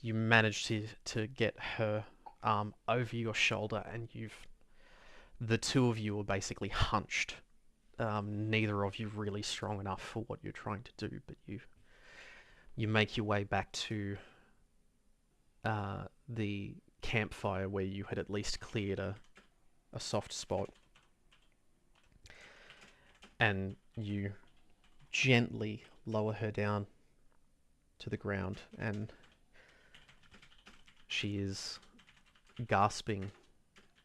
you manage to get her arm over your shoulder, and the two of you are basically hunched. Neither of you really strong enough for what you're trying to do, but you make your way back to the campfire where you had at least cleared a soft spot, and you gently lower her down to the ground, and she is gasping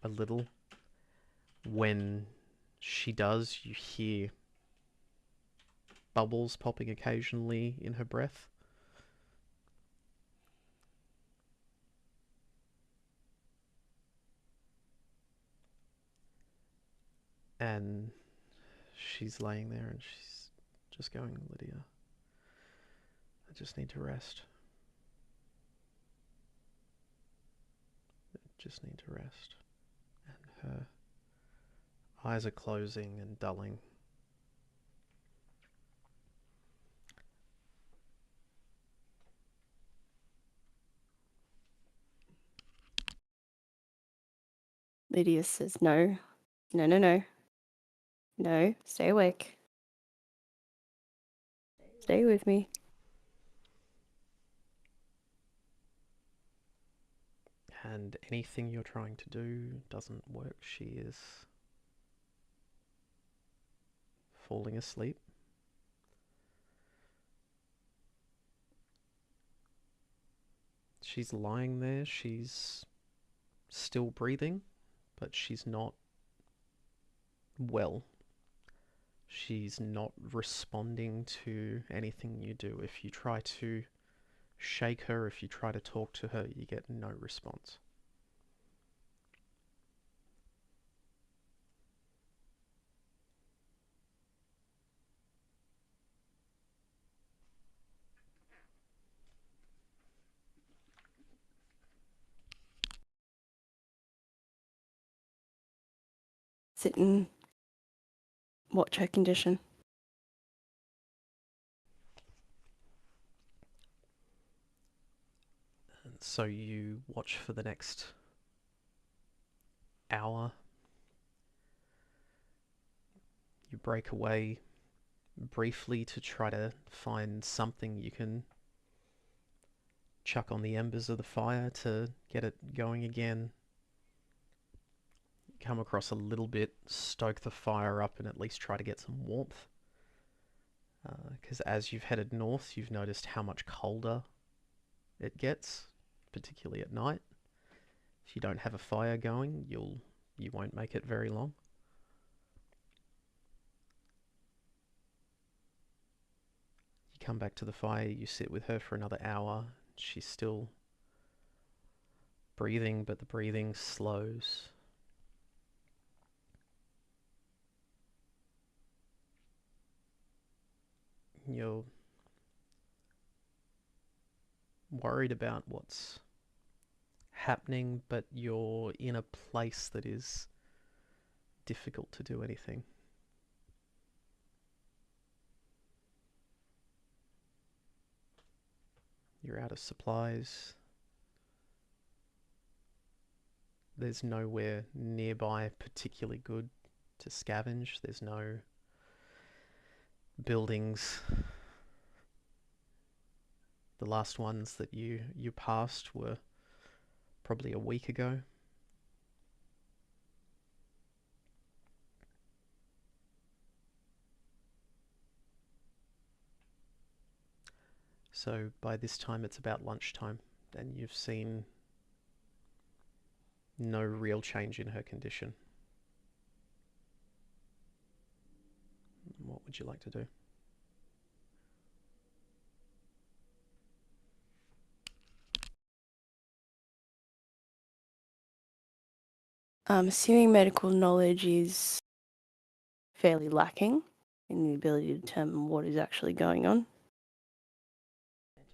a little. When she does, you hear bubbles popping occasionally in her breath. And she's laying there and she's just going, Lydia, I just need to rest. I just need to rest. And her eyes are closing and dulling. Lydia says, no, no, no, no. No, stay awake. Stay with me. And anything you're trying to do doesn't work. She is falling asleep. She's lying there. She's still breathing, but she's not well. She's not responding to anything you do. If you try to shake her, if you try to talk to her, you get no response. Sit and watch her condition. And so you watch for the next hour. You break away briefly to try to find something you can chuck on the embers of the fire to get it going again. Come across a little bit, stoke the fire up, and at least try to get some warmth. Because as you've headed north, you've noticed how much colder it gets, particularly at night. If you don't have a fire going, you won't make it very long. You come back to the fire, you sit with her for another hour. She's still breathing, but the breathing slows. You're worried about what's happening, but you're in a place that is difficult to do anything. You're out of supplies. There's nowhere nearby particularly good to scavenge. There's no buildings The last ones that you passed were probably a week ago. So by this time it's about lunchtime, and you've seen no real change in her condition. What would you like to do? Assuming medical knowledge is fairly lacking in the ability to determine what is actually going on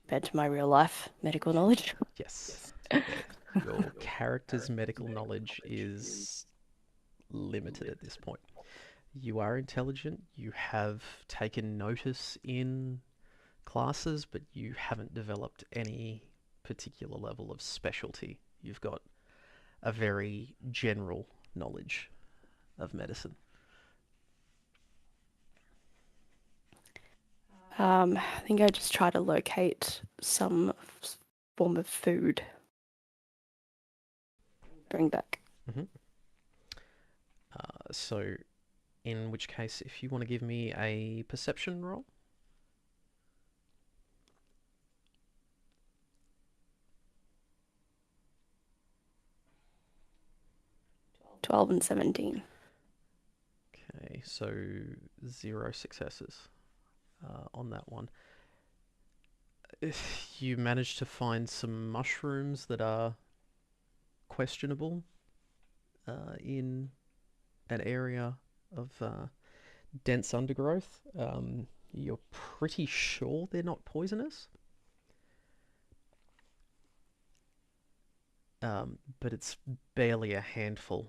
compared to my real life medical knowledge. Yes. Your character's medical knowledge is limited at this point. You are intelligent, you have taken notice in classes, but you haven't developed any particular level of specialty. You've got a very general knowledge of medicine. I think I just try to locate some form of food. Bring back. Mm-hmm. So, in which case, if you want to give me a perception roll. 12 and 17. Okay, so 0 successes on that one. If you manage to find some mushrooms that are questionable in an area of dense undergrowth. You're pretty sure they're not poisonous, but it's barely a handful.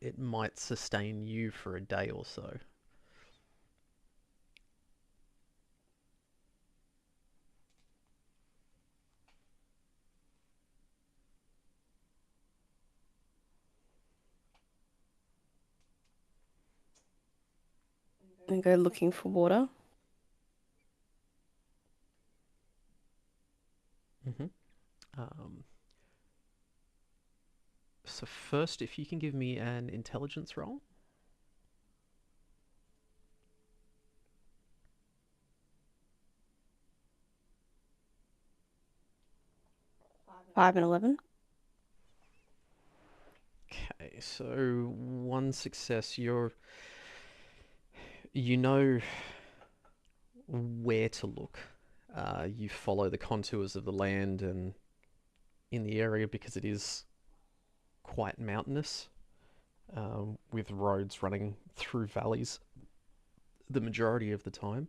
It might sustain you for a day or so. And go looking for water. Mm-hmm. So first, if you can give me an intelligence roll. 5 and 11. Okay, so one success. You know where to look. You follow the contours of the land and in the area because it is quite mountainous, with roads running through valleys the majority of the time.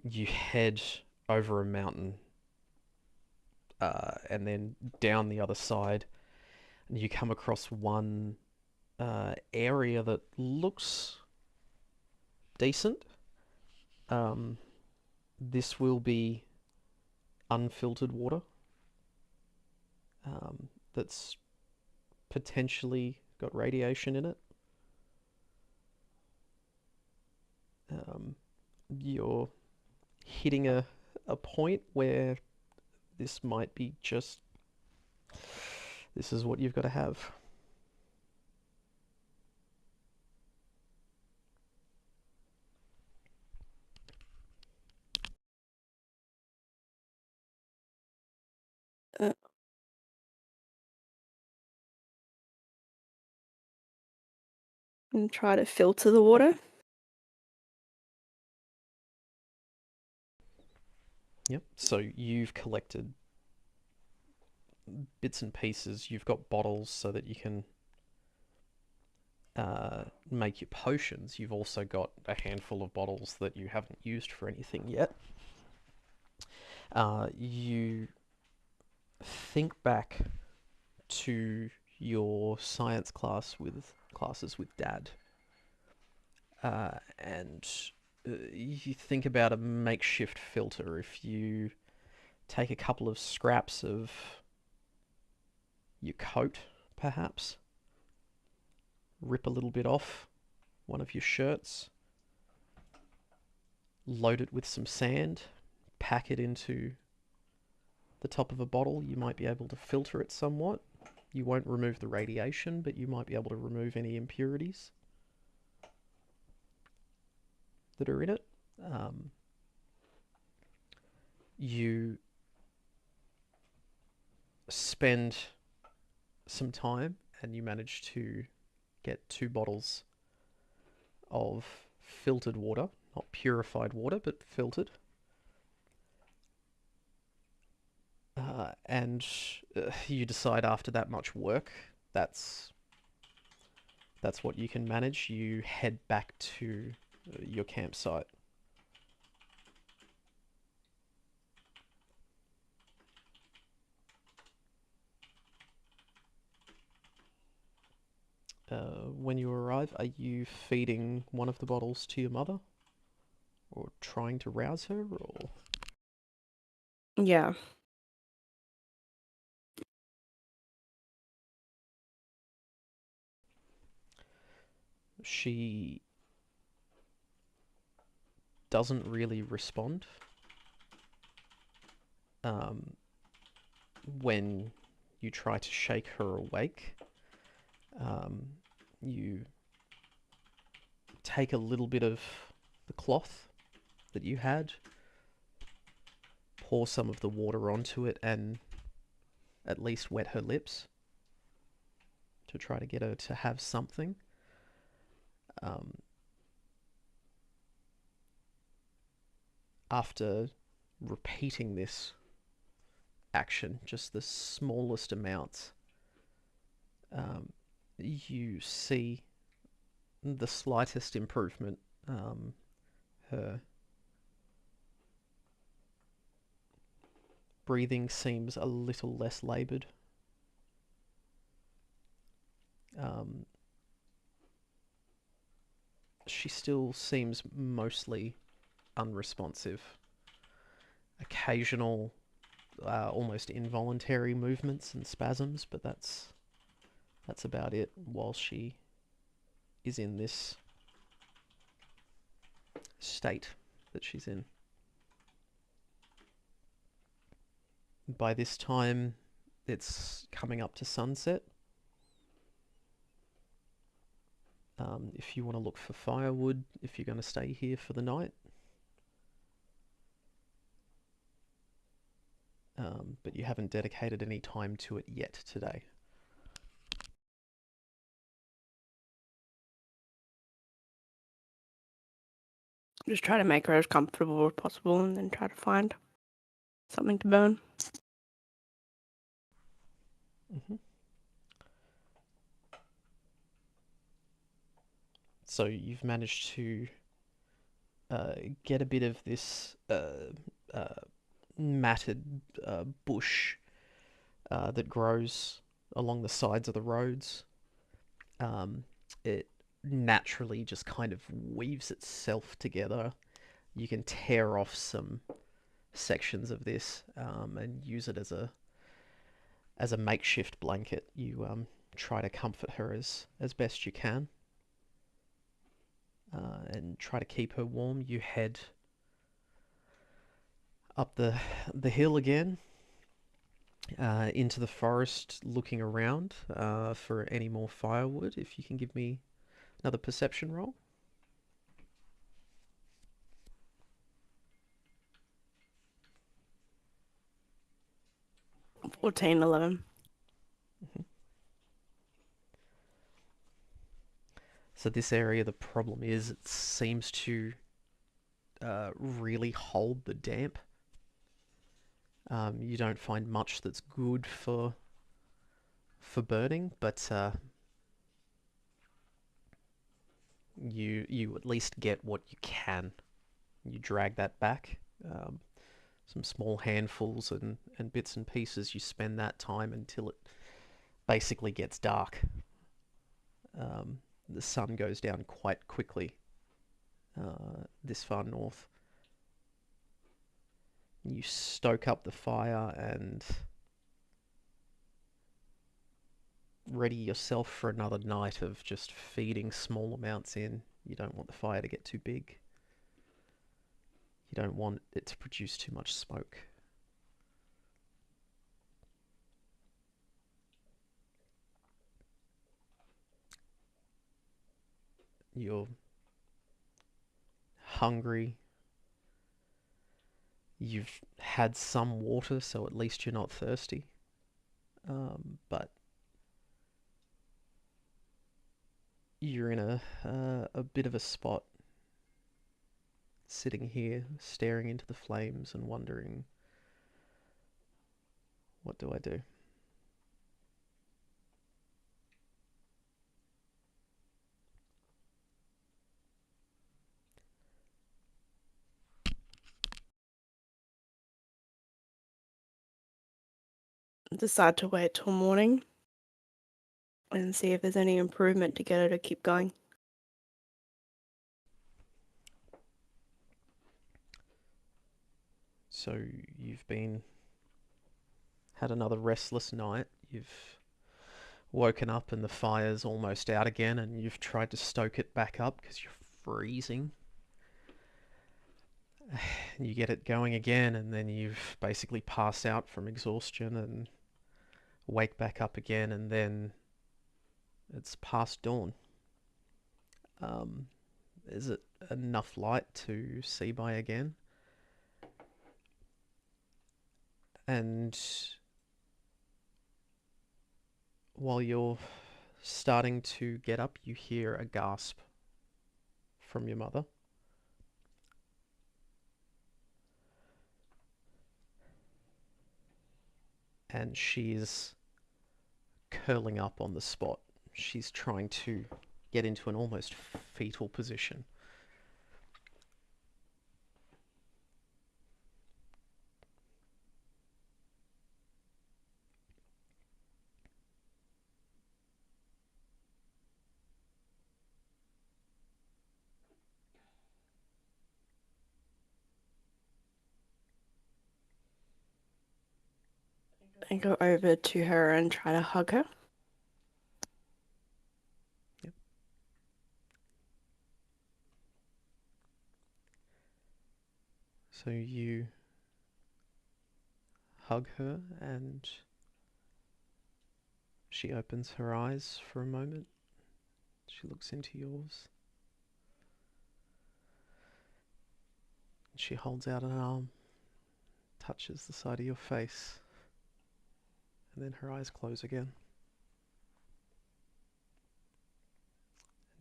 You head over a mountain and then down the other side, and you come across one area that looks decent. Um, this will be unfiltered water that's potentially got radiation in it. Um, you're hitting a point where this might be just this is what you've got to have. Uh, and try to filter the water. Yep. So you've collected bits and pieces. You've got bottles so that you can make your potions. You've also got a handful of bottles that you haven't used for anything yet. You think back to your science classes with Dad, and you think about a makeshift filter. If you take a couple of scraps of your coat, perhaps rip a little bit off one of your shirts, load it with some sand, pack it into the top of a bottle, you might be able to filter it somewhat. You won't remove the radiation, but you might be able to remove any impurities that are in it. You spend some time and you manage to get 2 bottles of filtered water, not purified water, but filtered. And you decide after that much work, that's that's what you can manage. You head back to your campsite. When you arrive, are you feeding one of the bottles to your mother? Or trying to rouse her? Or Yeah. she doesn't really respond um, when you try to shake her awake. Um, you take a little bit of the cloth that you had, pour some of the water onto it, and at least wet her lips to try to get her to have something. Um, After repeating this action, just the smallest amounts, you see the slightest improvement. Her breathing seems a little less laboured. Um, she still seems mostly unresponsive. Occasional, almost involuntary movements and spasms, but that's about it while she is in this state that she's in. By this time, it's coming up to sunset. If you want to look for firewood, if you're going to stay here for the night. But you haven't dedicated any time to it yet today. Just try to make her as comfortable as possible and then try to find something to burn. Mm-hmm. So you've managed to get a bit of this matted bush that grows along the sides of the roads. It naturally just kind of weaves itself together. You can tear off some sections of this and use it as a makeshift blanket. You try to comfort her as best you can and try to keep her warm. You head up the hill again into the forest, looking around for any more firewood. If you can give me another perception roll. 14, 11. Mhm. So this area, the problem is it seems to really hold the damp. You don't find much that's good for burning, but you at least get what you can. You drag that back. Some small handfuls and bits and pieces. You spend that time until it basically gets dark. The sun goes down quite quickly this far north. You stoke up the fire and ready yourself for another night of just feeding small amounts in. You don't want the fire to get too big. You don't want it to produce too much smoke. You're hungry. You've had some water, so at least you're not thirsty. But you're in a bit of a spot, sitting here, staring into the flames and wondering, what do I do? Decide to wait till morning and see if there's any improvement to get her to keep going. So you've been had another restless night. You've woken up and the fire's almost out again, and you've tried to stoke it back up because you're freezing. You get it going again, and then you've basically passed out from exhaustion and wake back up again, and then it's past dawn. Um, is it enough light to see by again? And while you're starting to get up, you hear a gasp from your mother. And she's curling up on the spot. She's trying to get into an almost fetal position. I go over to her and try to hug her. Yep. So you hug her, and she opens her eyes for a moment. She looks into yours. She holds out an arm, touches the side of your face, and then her eyes close again.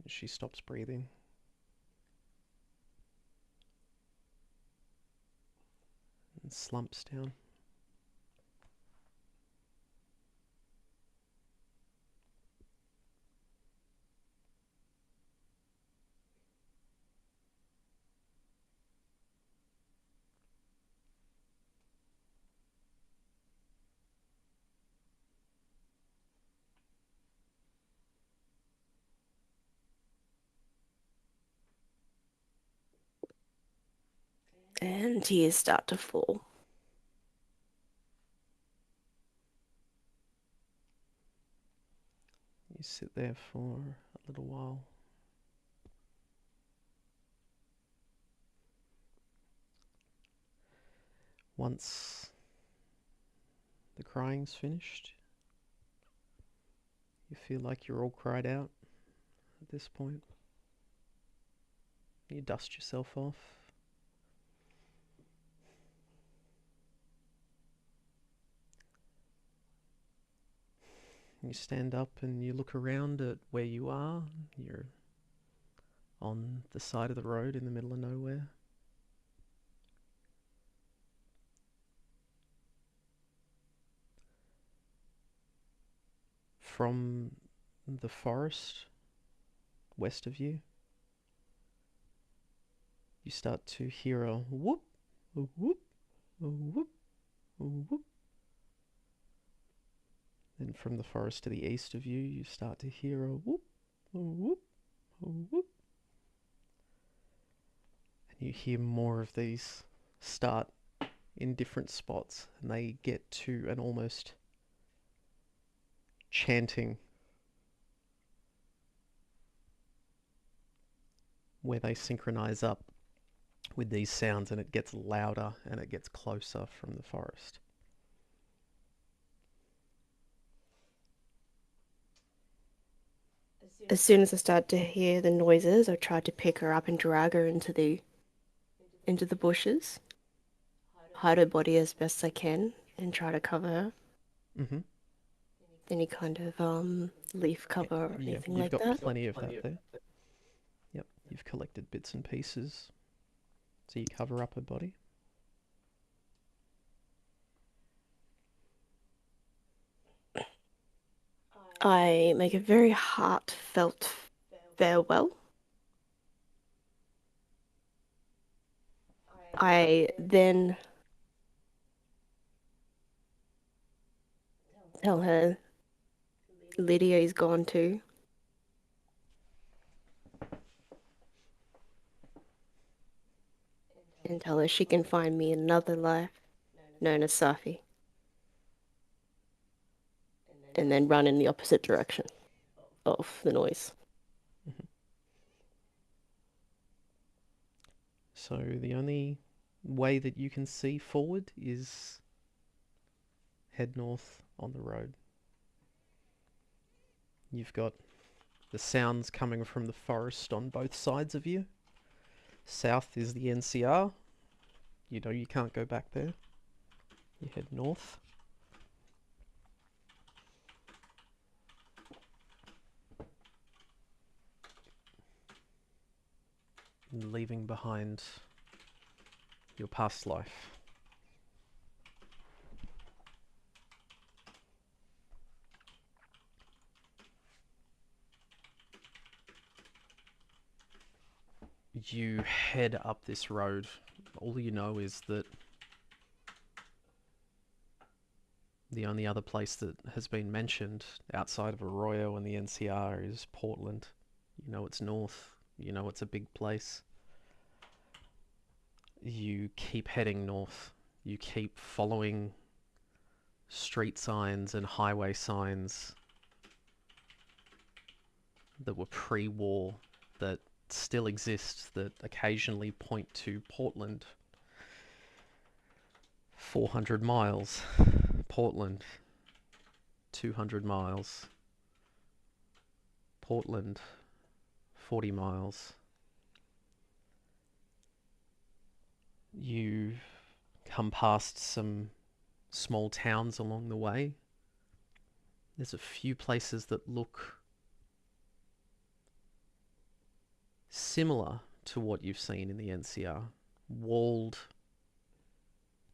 And she stops breathing and slumps down. And tears start to fall. You sit there for a little while. Once the crying's finished, you feel like you're all cried out at this point. You dust yourself off. You stand up and you look around at where you are. You're on the side of the road in the middle of nowhere. From the forest west of you, you start to hear a whoop, a whoop, a whoop, a whoop. Then from the forest to the east of you, you start to hear a whoop, a whoop, a whoop. And you hear more of these start in different spots, and they get to an almost chanting where they synchronize up with these sounds, and it gets louder and it gets closer from the forest. As soon as I started to hear the noises, I tried to pick her up and drag her into the bushes, hide her body as best I can, and try to cover her. Mm-hmm. Any kind of leaf cover or Yeah, anything you've like got that. plenty of that there. Yep, you've collected bits and pieces, so you cover up her body. I make a very heartfelt farewell. I then tell her Lydia is gone too, and tell her she can find me another life known as Saffi, and then run in the opposite direction of the noise. Mm-hmm. So the only way that you can see forward is head north on the road. You've got the sounds coming from the forest on both sides of you. South is the NCR. You know you can't go back there. You head north. Leaving behind your past life. You head up this road. All you know is that the only other place that has been mentioned outside of Arroyo and the NCR is Portland. You know it's north. You know it's a big place. You keep heading north. You keep following street signs and highway signs that were pre-war that still exist that occasionally point to Portland. 400 miles. Portland. 200 miles. Portland. 40 miles. You come past some small towns along the way. There's a few places that look similar to what you've seen in the NCR. Walled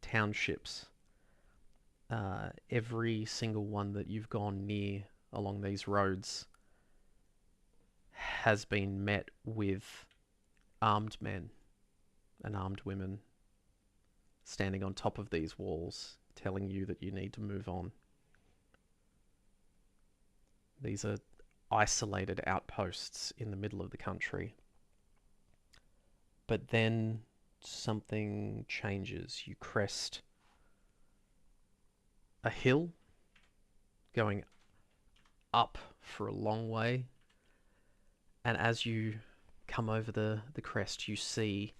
townships. Every single one that you've gone near along these roads has been met with armed men and armed women standing on top of these walls, telling you that you need to move on. These are isolated outposts in the middle of the country. But then something changes. You crest a hill going up for a long way, and as you come over the crest, you see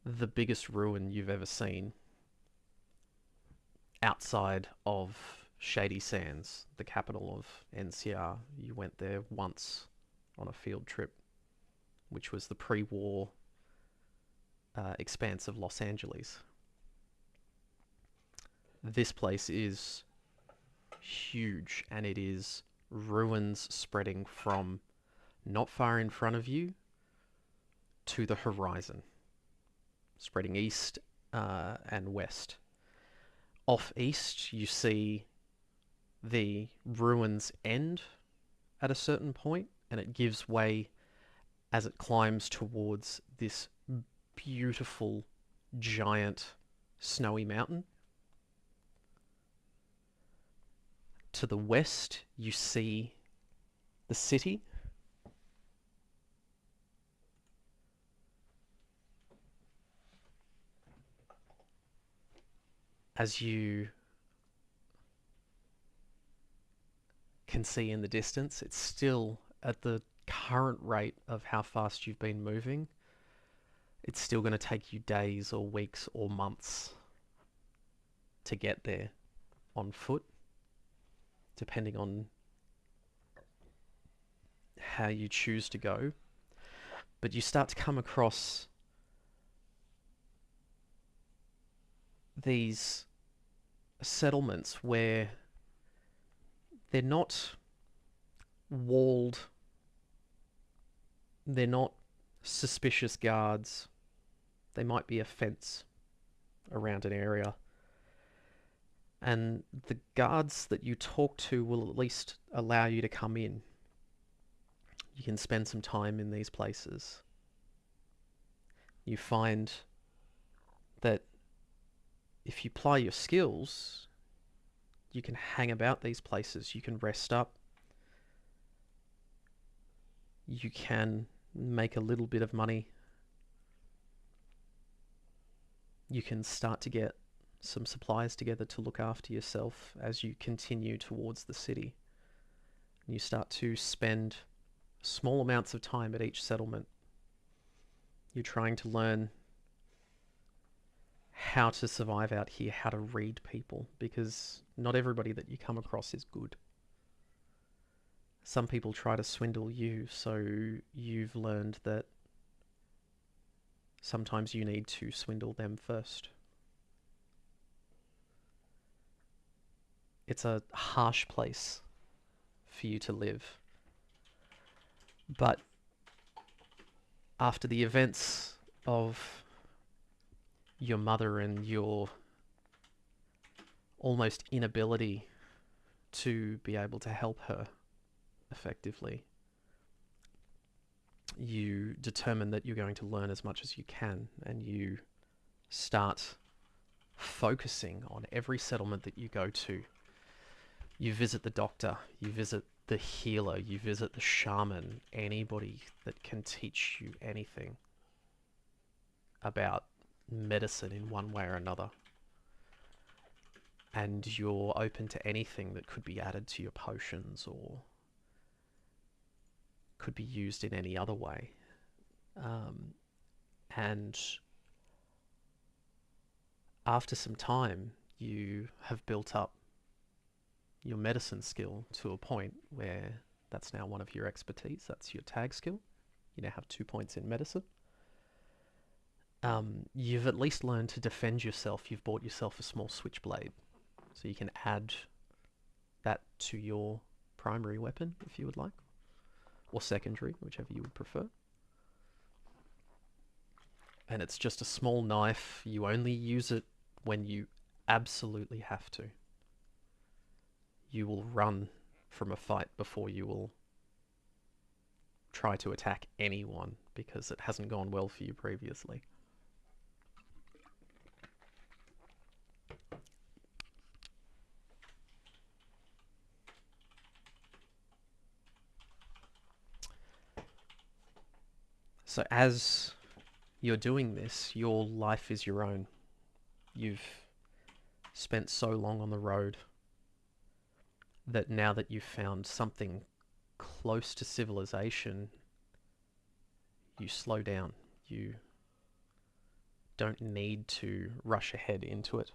the biggest ruin you've ever seen outside of Shady Sands, the capital of NCR. You went there once on a field trip, which was the pre-war expanse of Los Angeles. This place is huge, and it is ruins spreading from not far in front of you to the horizon, spreading east and west. Off east, you see the ruins end at a certain point, and it gives way as it climbs towards this beautiful, giant, snowy mountain. To the west, you see the city. As you can see in the distance, it's still at the current rate of how fast you've been moving. it's still going to take you days or weeks or months to get there on foot, depending on how you choose to go. But you start to come across these settlements where they're not walled, they're not suspicious guards. They might be a fence around an area. And the guards that you talk to will at least allow you to come in. You can spend some time in these places. You find that if you apply your skills, you can hang about these places. You can rest up. You can make a little bit of money. You can start to get some supplies together to look after yourself as you continue towards the city. And you start to spend small amounts of time at each settlement. You're trying to learn how to survive out here, how to read people, because not everybody that you come across is good. Some people try to swindle you, so you've learned that sometimes you need to swindle them first. It's a harsh place for you to live. But after the events of your mother and your almost inability to be able to help her effectively, you determine that you're going to learn as much as you can, and you start focusing on every settlement that you go to. You visit the doctor, you visit the healer, you visit the shaman, anybody that can teach you anything about medicine in one way or another. And you're open to anything that could be added to your potions or could be used in any other way. And after some time, you have built up your medicine skill to a point where that's now one of your expertise. That's your tag skill. You now have 2 points in medicine. You've at least learned to defend yourself. You've bought yourself a small switchblade, so you can add that to your primary weapon if you would like, or secondary, whichever you would prefer. And it's just a small knife. You only use it when you absolutely have to. You will run from a fight before you will try to attack anyone because it hasn't gone well for you previously. So as you're doing this, your life is your own. You've spent so long on the road that now that you've found something close to civilization, you slow down. You don't need to rush ahead into it.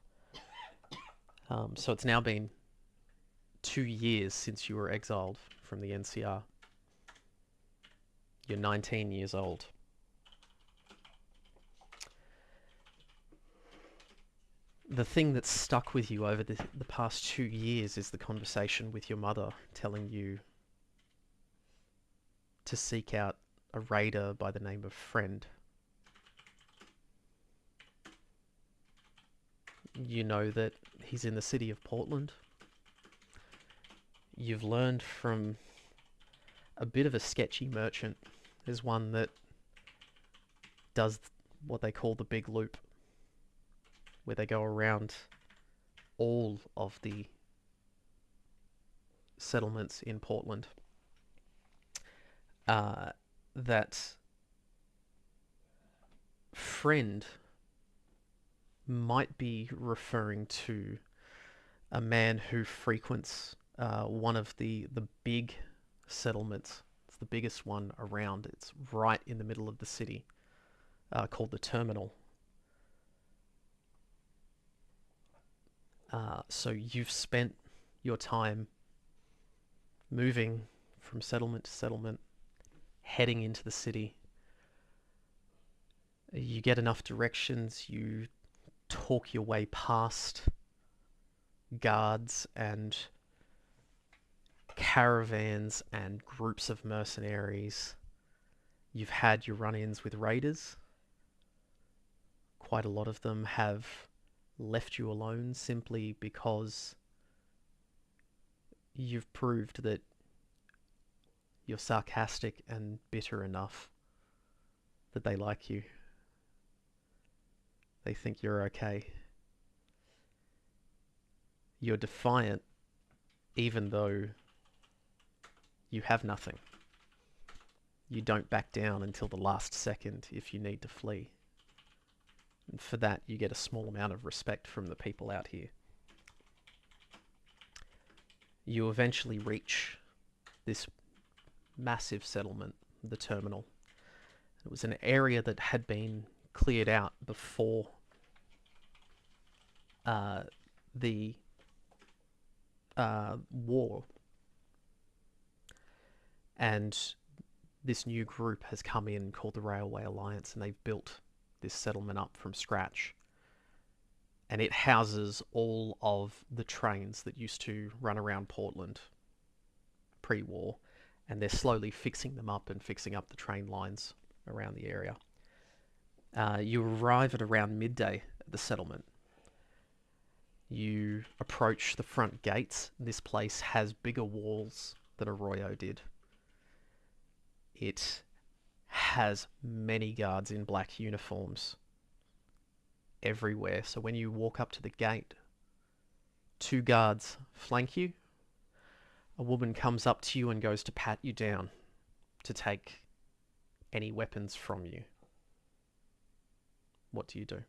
So it's now been 2 years since you were exiled from the NCR. You're 19 years old. The thing that's stuck with you over the past 2 years is the conversation with your mother telling you to seek out a raider by the name of Friend. You know that he's in the city of Portland. You've learned from a bit of a sketchy merchant. There's one that does what they call the big loop, where they go around all of the settlements in Portland. That Friend might be referring to a man who frequents one of the big settlements. It's the biggest one around. It's right in the middle of the city. called the terminal. So you've spent your time moving from settlement to settlement, heading into the city. You get enough directions, you talk your way past guards and caravans and groups of mercenaries. You've had your run-ins with raiders. Quite a lot of them have left you alone simply because you've proved that you're sarcastic and bitter enough that they like you. They think you're okay. You're defiant even though you have nothing. You don't back down until the last second if you need to flee. And for that, you get a small amount of respect from the people out here. You eventually reach this massive settlement, the terminal. It was an area that had been cleared out before the war. And this new group has come in called the Railway Alliance, and they've built this settlement up from scratch. And it houses all of the trains that used to run around Portland pre-war, and they're slowly fixing them up and fixing up the train lines around the area. You arrive at around midday at the settlement. You approach the front gates. This place has bigger walls than Arroyo did. It has many guards in black uniforms everywhere. So when you walk up to the gate, two guards flank you. A woman comes up to you and goes to pat you down to take any weapons from you. What do you do?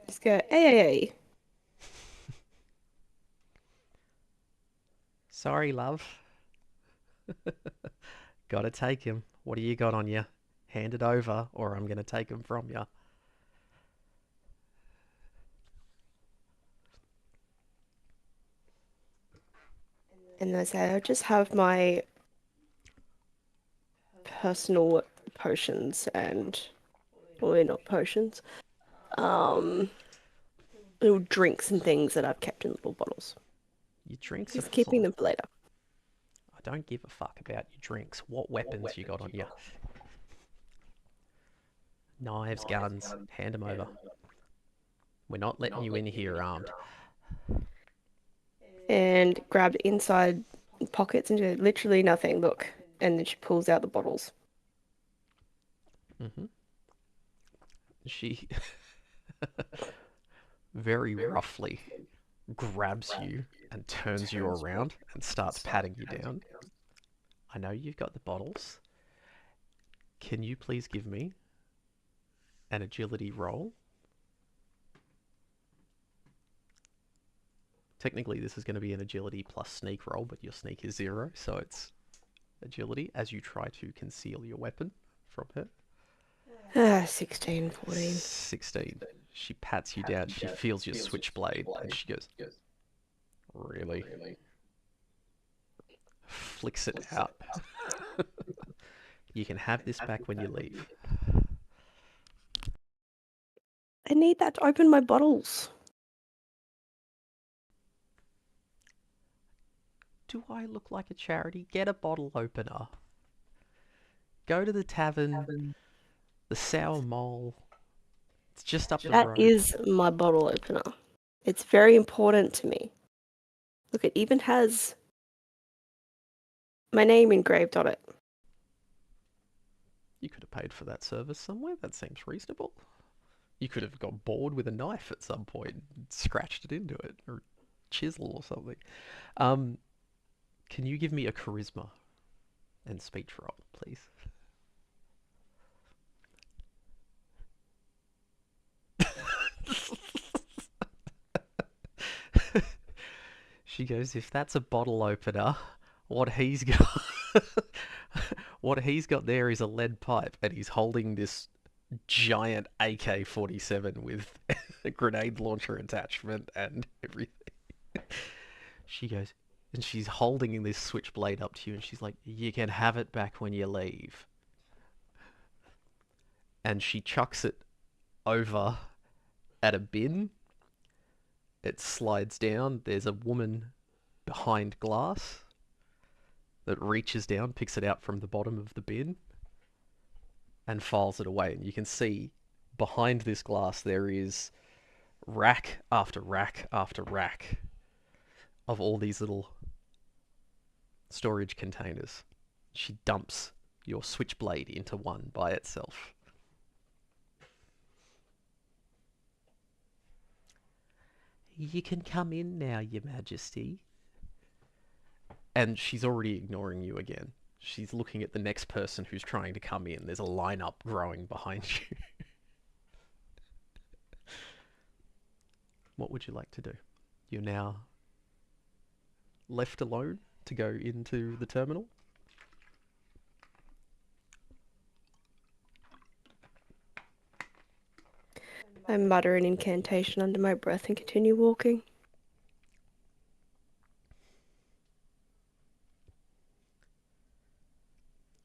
Just go, hey. Sorry, love. Gotta take him. What do you got on you? Hand it over, or I'm gonna take him from you. And they say, I just have my personal potions and, well, they're not potions, um, little drinks and things that I've kept in little bottles. Your drinks are Just keeping fine. them for later. I don't give a fuck about your drinks. What weapons you got on you? Knives, guns, hand them over. We're not letting you in here armed. And grabbed inside pockets and did literally nothing. Look. And then she pulls out the bottles. Mm-hmm. She very roughly grabs you and turns you around and starts patting you down. I know you've got the bottles. Can you please give me an agility roll? Technically, this is going to be an agility plus sneak roll, but your sneak is 0, so it's agility as you try to conceal your weapon from her. 16, 14. 16. She pats you down. She feels your switchblade, and she goes, "Really?" Flicks it out. You can have this back when you leave. I need that to open my bottles. Do I look like a charity? Get a bottle opener. Go to the tavern, the Sour Mole. It's just up the That road. is my bottle opener. It's very important to me. Look, it even has my name engraved on it. You could have paid for that service somewhere. That seems reasonable. You could have got bored with a knife at some point and scratched it into it, or chisel or something. Can you give me a charisma and speech roll, please? She goes, if that's a bottle opener, What he's got, what he's got there is a lead pipe, and he's holding this giant AK-47 with a grenade launcher attachment and everything. She goes, and she's holding this switchblade up to you, and she's like, "You can have it back when you leave." And she chucks it over at a bin. It slides down. There's a woman behind glass that reaches down, picks it out from the bottom of the bin, and files it away. And you can see behind this glass there is rack after rack after rack of all these little storage containers. She dumps your switchblade into one by itself. You can come in now, Your Majesty. And she's already ignoring you again. She's looking at the next person who's trying to come in. There's a lineup growing behind you. What would you like to do? You're now left alone to go into the terminal. I mutter an incantation under my breath and continue walking.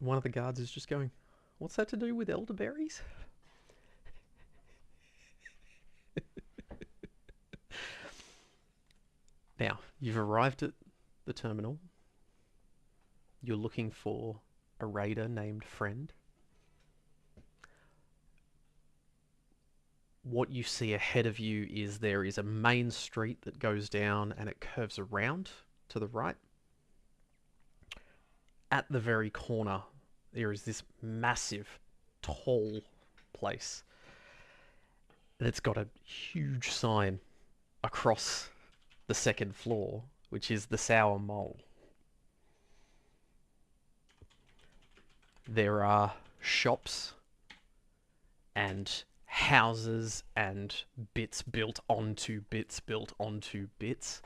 One of the guards is just going, "What's that to do with elderberries?" Now, you've arrived at the terminal. You're looking for a raider named Friend. What you see ahead of you is there is a main street that goes down and it curves around to the right. At the very corner, there is this massive, tall place. And it's got a huge sign across the second floor, which is the Sour Mole. There are shops and houses and bits built onto bits built onto bits.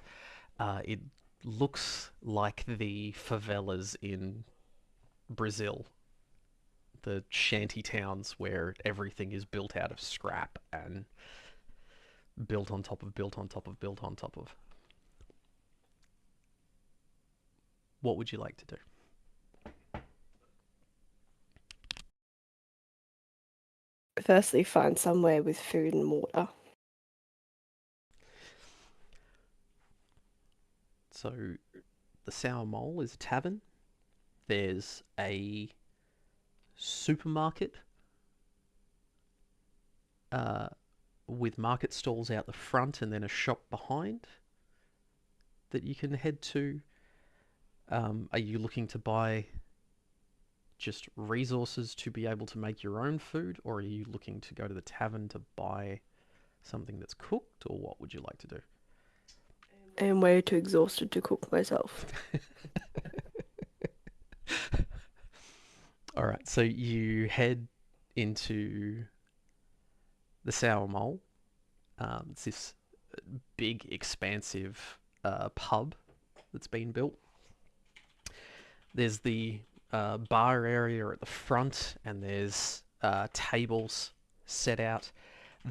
It looks like the favelas in Brazil, the shanty towns where everything is built out of scrap and built on top of built on top of built on top of. What would you like to do? Firstly, find somewhere with food and water. So, the Sour Mole is a tavern. There's a supermarket uh, with market stalls out the front and then a shop behind that you can head to. Are you looking to buy just resources to be able to make your own food, or are you looking to go to the tavern to buy something that's cooked, or what would you like to do? I am way too exhausted to cook myself. All right, so you head into the Sour Mole. It's this big, expansive pub that's been built. There's the bar area at the front, and there's tables set out.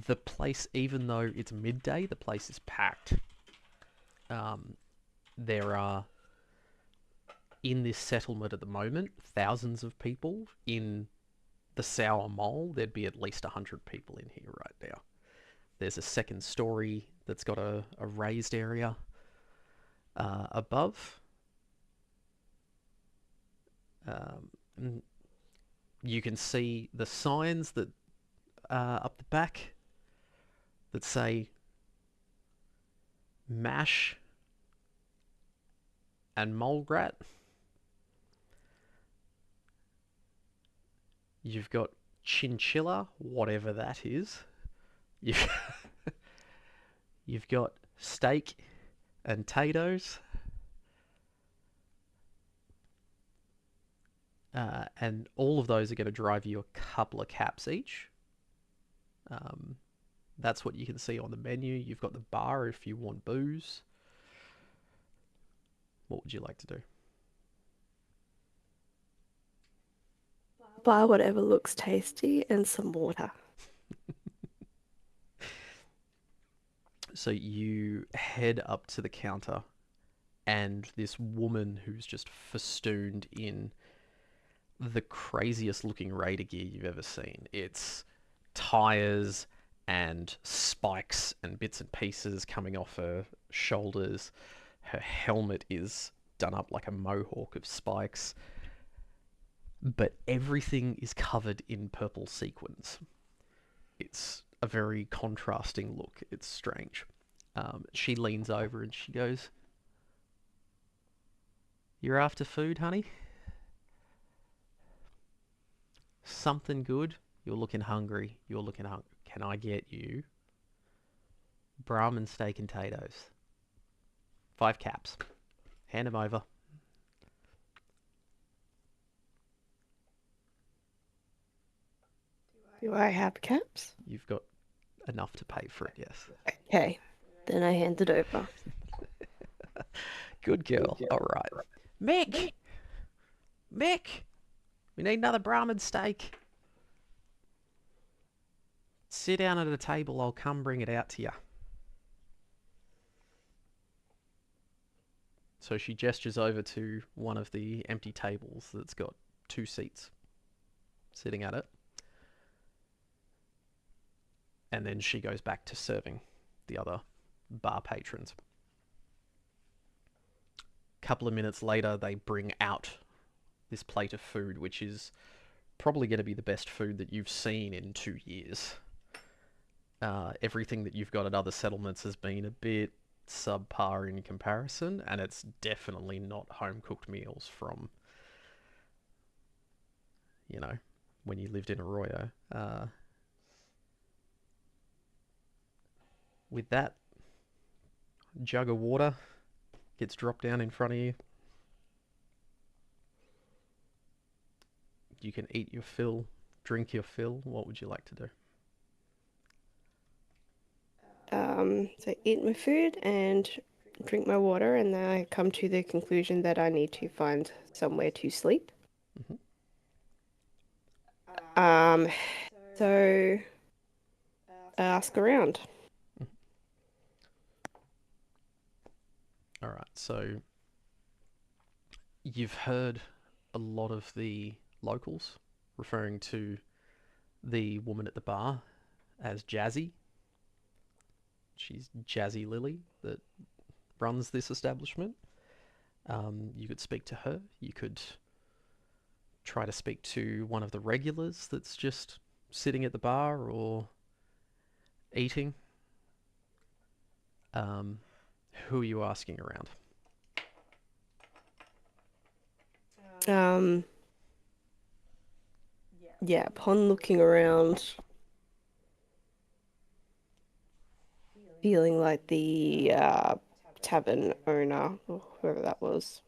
The place, even though it's midday, the place is packed. There are, in this settlement at the moment, thousands of people. In the Sour Mole, there'd be at least 100 people in here right now. There's a second story that's got a raised area above. You can see the signs that up the back that say mash and molerat. You've got chinchilla, whatever that is. You've, you've got steak and potatoes. And all of those are going to drive you a couple of caps each. That's what you can see on the menu. You've got the bar if you want booze. What would you like to do? buy whatever looks tasty and some water. So you head up to the counter, and this woman who's just festooned in the craziest looking raider gear you've ever seen. It's tires and spikes and bits and pieces coming off her shoulders. Her helmet is done up like a mohawk of spikes, but everything is covered in purple sequins. It's a very contrasting look. It's strange. She leans over and she goes, "You're after food, honey? Something good? You're looking hungry. You're looking hungry. Can I get you Brahmin steak and potatoes? 5 caps. Hand them over." Do I have caps? You've got enough to pay for it, yes. Okay, then I hand it over. Good girl. All right. Mick! Mick! We need another Brahmin steak. Sit down at a table. I'll come bring it out to you. So she gestures over to one of the empty tables that's got 2 seats sitting at it. And then she goes back to serving the other bar patrons. A couple of minutes later, they bring out this plate of food, which is probably going to be the best food that you've seen in 2 years. Everything that you've got at other settlements has been a bit subpar in comparison, and it's definitely not home cooked meals from, you know, when you lived in Arroyo. With that, jug of water gets dropped down in front of you. You can eat your fill, drink your fill. What would you like to do? So eat my food and drink my water, and then I come to the conclusion that I need to find somewhere to sleep. Mm-hmm. Um, so I ask around. All right, so you've heard a lot of the locals referring to the woman at the bar as Jazzy. She's Jazzy Lily that runs this establishment. You could speak to her. You could try to speak to one of the regulars that's just sitting at the bar or eating. Um, who are you asking around? Um, yeah, upon looking around, feeling like the tavern owner, or whoever that was,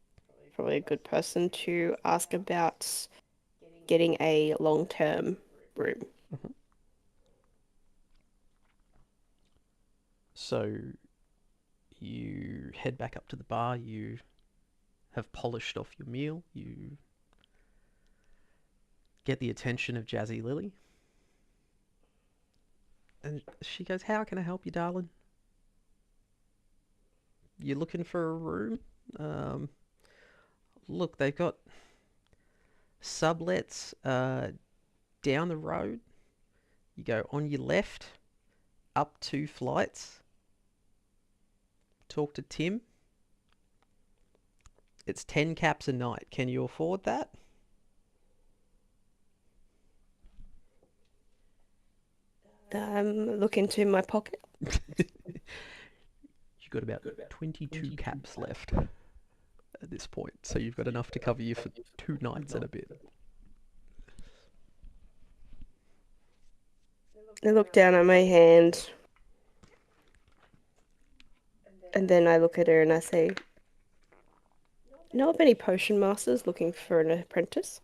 probably a good person to ask about getting a long-term room. Mhm. So you head back up to the bar. You have polished off your meal. You get the attention of Jazzy Lily. And she goes, "How can I help you, darling? You looking for a room? Um, Look, they've got sublets down the road. You go on your left, up 2 flights, talk to Tim. It's 10 caps a night. Can you afford that?" Look into my pocket. You've got about 22 caps left at this point, so you've got enough to cover you for 2 nights and a bit. I look down at my hand, and then I look at her and I say, "Know of any potion masters looking for an apprentice?"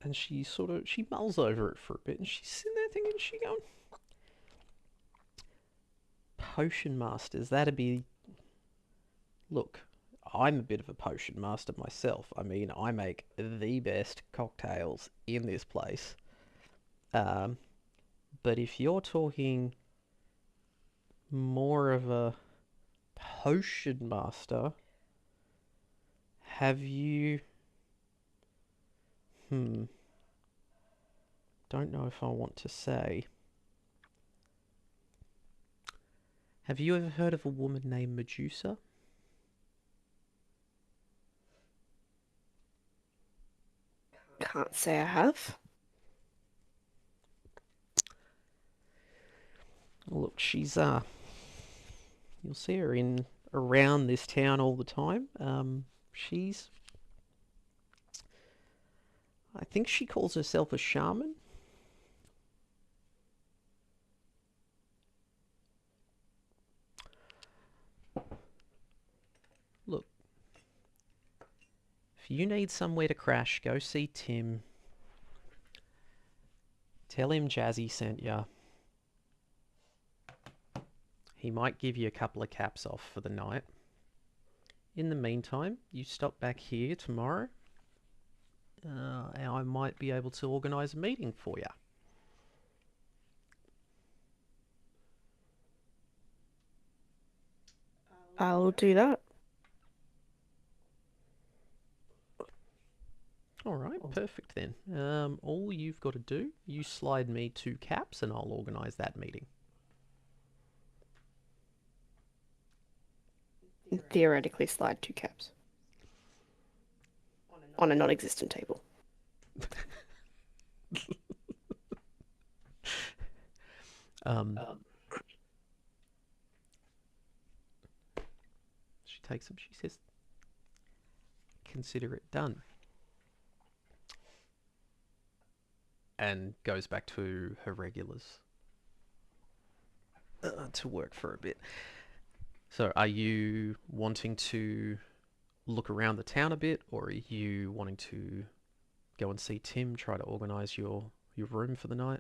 And she mulls over it for a bit, and she's sitting there thinking, she going, "Potion masters, that'd be, look, I'm a bit of a potion master myself. I mean, I make the best cocktails in this place. Um, but if you're talking more of a potion master, have you? Hmm, don't know if I want to say. Have you ever heard of a woman named Medusa? Can't say I have. Look, you'll see her in around this town all the time. She's, I think she calls herself a shaman. Look, if you need somewhere to crash, go see Tim. Tell him Jazzy sent ya. He might give you a couple of caps off for the night. In the meantime, you stop back here tomorrow, and I might be able to organise a meeting for you. I'll do that. All right, perfect then. All you've got to do, you slide me 2 caps, and I'll organise that meeting. Theoretically, slide 2 caps on a non-existent table. Um, she takes them. She says, "Consider it done," and goes back to her regulars to work for a bit. So, are you wanting to look around the town a bit, or are you wanting to go and see Tim, try to organise your room for the night?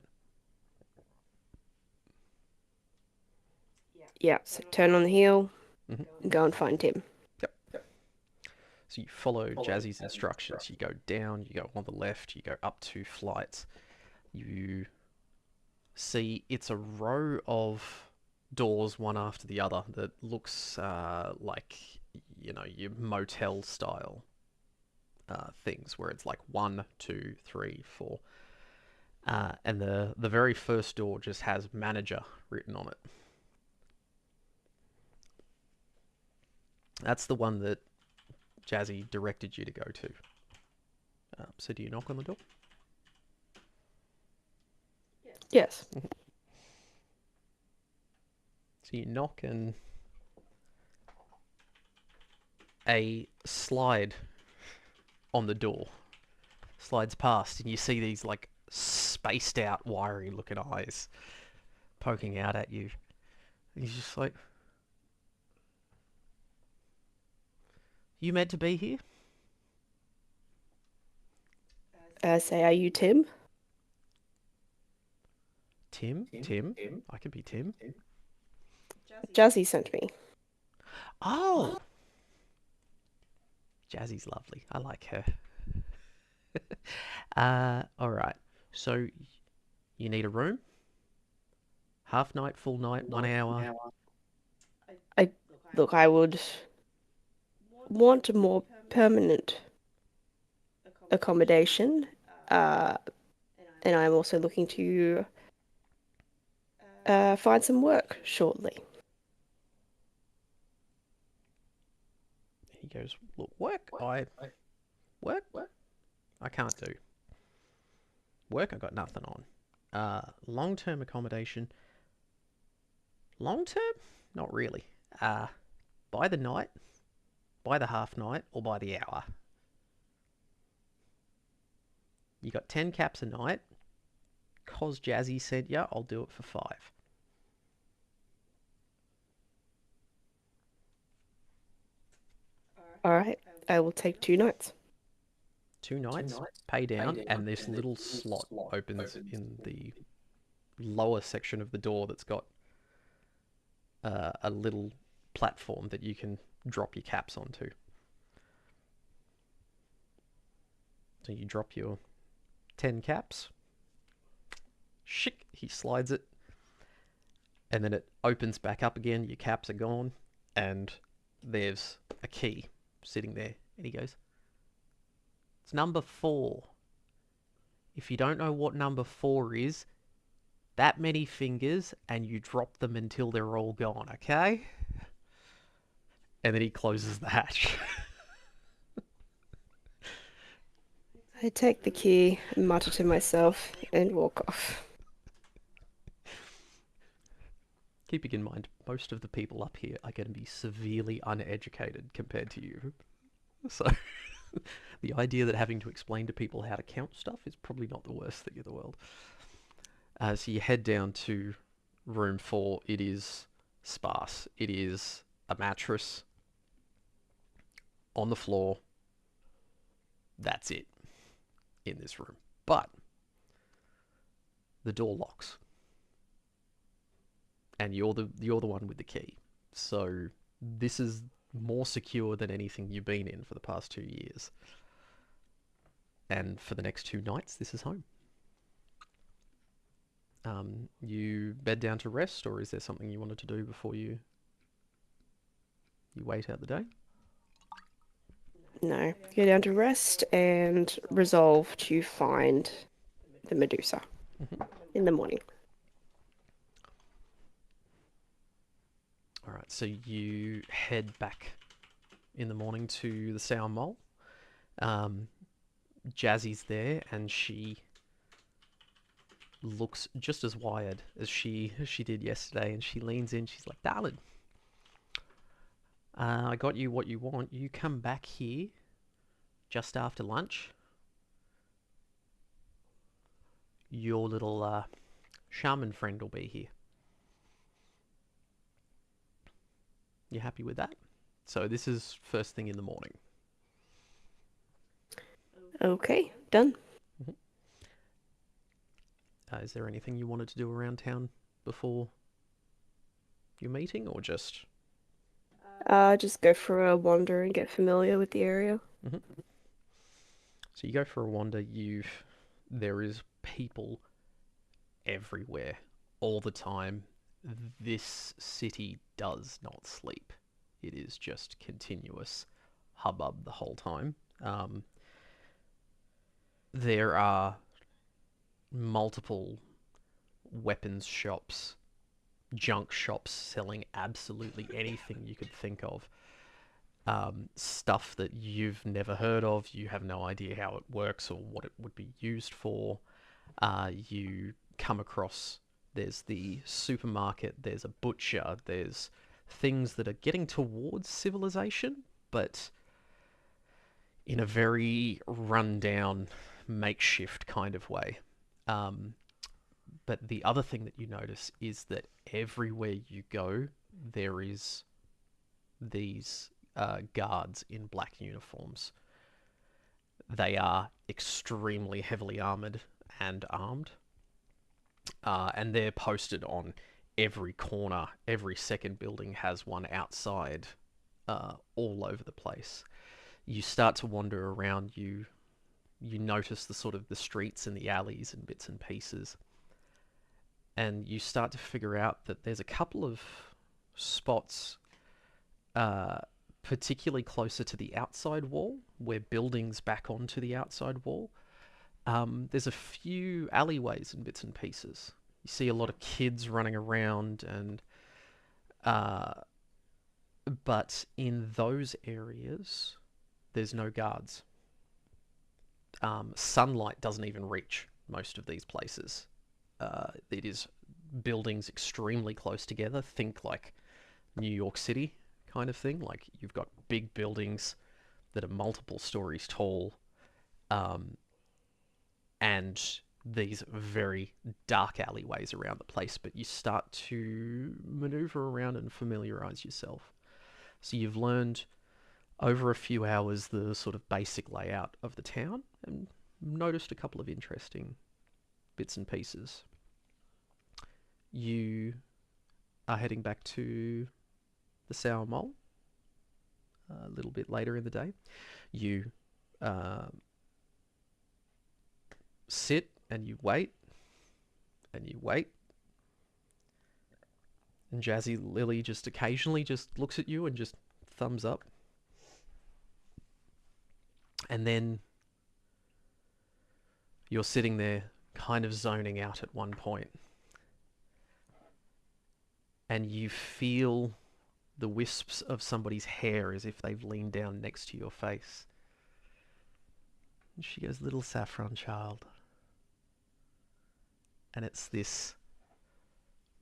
Yeah, so turn on the heel Mm-hmm. and go and find Tim. Yep. So you follow Jazzy's instructions. You go down, you go on the left, you go up 2 flights. You see it's a row of doors, one after the other, that looks like, your motel style things, where it's like 1, 2, 3, 4. And the very first door just has manager written on it. That's the one that Jazzy directed you to go to. So do you knock on the door? Yes. So you knock, and a slide on the door slides past, and you see these like spaced out, wiry looking eyes poking out at you. And he's just like, "You meant to be here?" Say, are you Tim? Tim? Tim? I could be Tim. Jazzy sent me. Oh! Jazzy's lovely. I like her. Alright. So, you need a room? Half night, full night, 1 hour? I look, I would want a more permanent accommodation, uh, and I'm also looking to find some work shortly. He goes, "Look, work? I can't do. Work, I got nothing on. Long-term accommodation. Long-term? Not really. By the night, by the half night, or by the hour. You got 10 caps a night. Cos Jazzy said, yeah, I'll do it for 5. All right, I will take 2 nights. 2 nights, pay down, and this little slot opens in the lower section of the door that's got a little platform that you can drop your caps onto. So you drop your 10 caps. Shick, he slides it, and then it opens back up again. Your caps are gone, and there's a key sitting there. And he goes, "It's number 4. If you don't know what number 4 is, that many fingers, and you drop them until they're all gone, okay?" And then he closes the hatch. I take the key, mutter to myself, and walk off. Keeping in mind, most of the people up here are going to be severely uneducated compared to you. So the idea that having to explain to people how to count stuff is probably not the worst thing in the world. So you head down to room 4. It is sparse. It is a mattress on the floor. That's it in this room. But the door locks, and you're the one with the key. So this is more secure than anything you've been in for the past 2 years. And for the next 2 nights, this is home. You bed down to rest, or is there something you wanted to do before you wait out the day? No, go down to rest and resolve to find the Medusa Mm-hmm. in the morning. All right, so you head back in the morning to the Sour Mole. Um, Jazzy's there, and she looks just as wired as she did yesterday, and she leans in. She's like, "Darling, I got you what you want. You come back here just after lunch. Your little shaman friend will be here. You happy with that?" So this is first thing in the morning. Okay, done. Mm-hmm. Is there anything you wanted to do around town before your meeting, or just? Just go for a wander and get familiar with the area. Mm-hmm. So you go for a wander. There is people everywhere, all the time. This city does not sleep. It is just continuous hubbub the whole time. There are multiple weapons shops, junk shops selling absolutely anything you could think of. Stuff that you've never heard of, you have no idea how it works or what it would be used for. You come across, there's the supermarket, there's a butcher, there's things that are getting towards civilization, but in a very rundown, makeshift kind of way. Um, but the other thing that you notice is that everywhere you go, there is these guards in black uniforms. They are extremely heavily armored and armed, and they're posted on every corner. Every second building has one outside, all over the place. You start to wander around. You notice the sort of the streets and the alleys and bits and pieces, and you start to figure out that there's a couple of spots, uh, particularly closer to the outside wall, where buildings back onto the outside wall. There's a few alleyways and bits and pieces. You see a lot of kids running around, and uh, but in those areas, there's no guards. Sunlight doesn't even reach most of these places. It is buildings extremely close together. Think like New York City kind of thing. Like you've got big buildings that are multiple stories tall, um, and these very dark alleyways around the place. But you start to maneuver around and familiarize yourself. So you've learned over a few hours the sort of basic layout of the town, and noticed a couple of interesting bits and pieces. You are heading back to the Sour Mole a little bit later in the day. You uh, And you wait, and you wait, and Jazzy Lily just occasionally just looks at you and just thumbs up. And then you're sitting there kind of zoning out at one point, and you feel the wisps of somebody's hair as if they've leaned down next to your face. And she goes, "Little saffron child." And it's this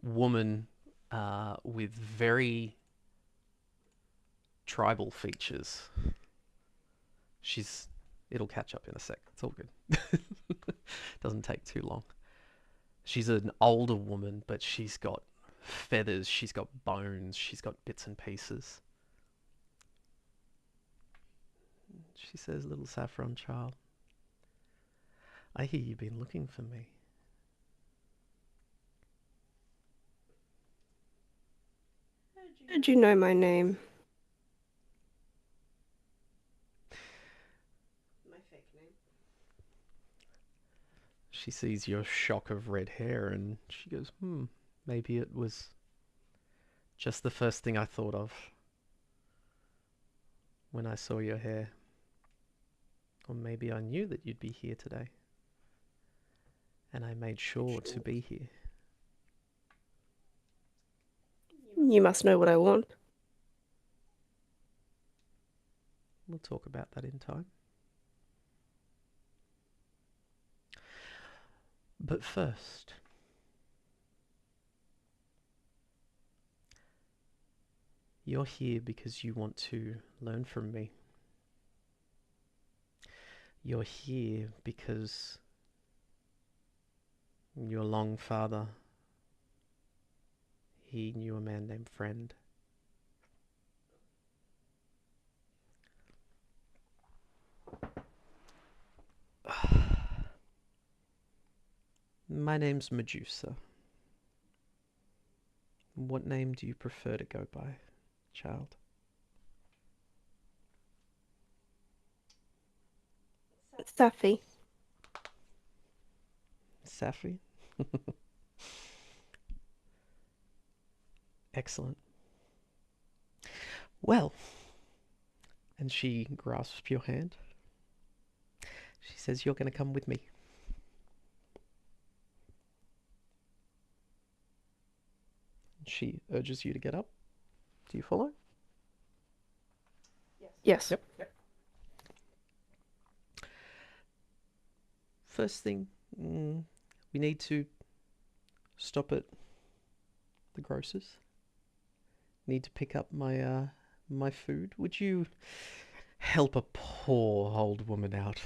woman with very tribal features. She's. It'll catch up in a sec. It's all good. Doesn't take too long. She's an older woman, but she's got feathers, she's got bones, she's got bits and pieces. She says, "Little saffron child, I hear you've been looking for me." How did you know my name? My fake name. She sees your shock of red hair and she goes, maybe it was just the first thing I thought of when I saw your hair. Or maybe I knew that you'd be here today. And I made sure to be here. You must know what I want. We'll talk about that in time. But first, you're here because you want to learn from me. You're here because your long father, he knew a man named Friend. My name's Medusa. What name do you prefer to go by, child? Saffi. Saffi? Excellent. Well, and she grasps your hand. She says, "You're going to come with me." She urges you to get up. Do you follow? Yes. Yep. First thing, we need to stop at the grocer's. Need to pick up my food. Would you help a poor old woman out?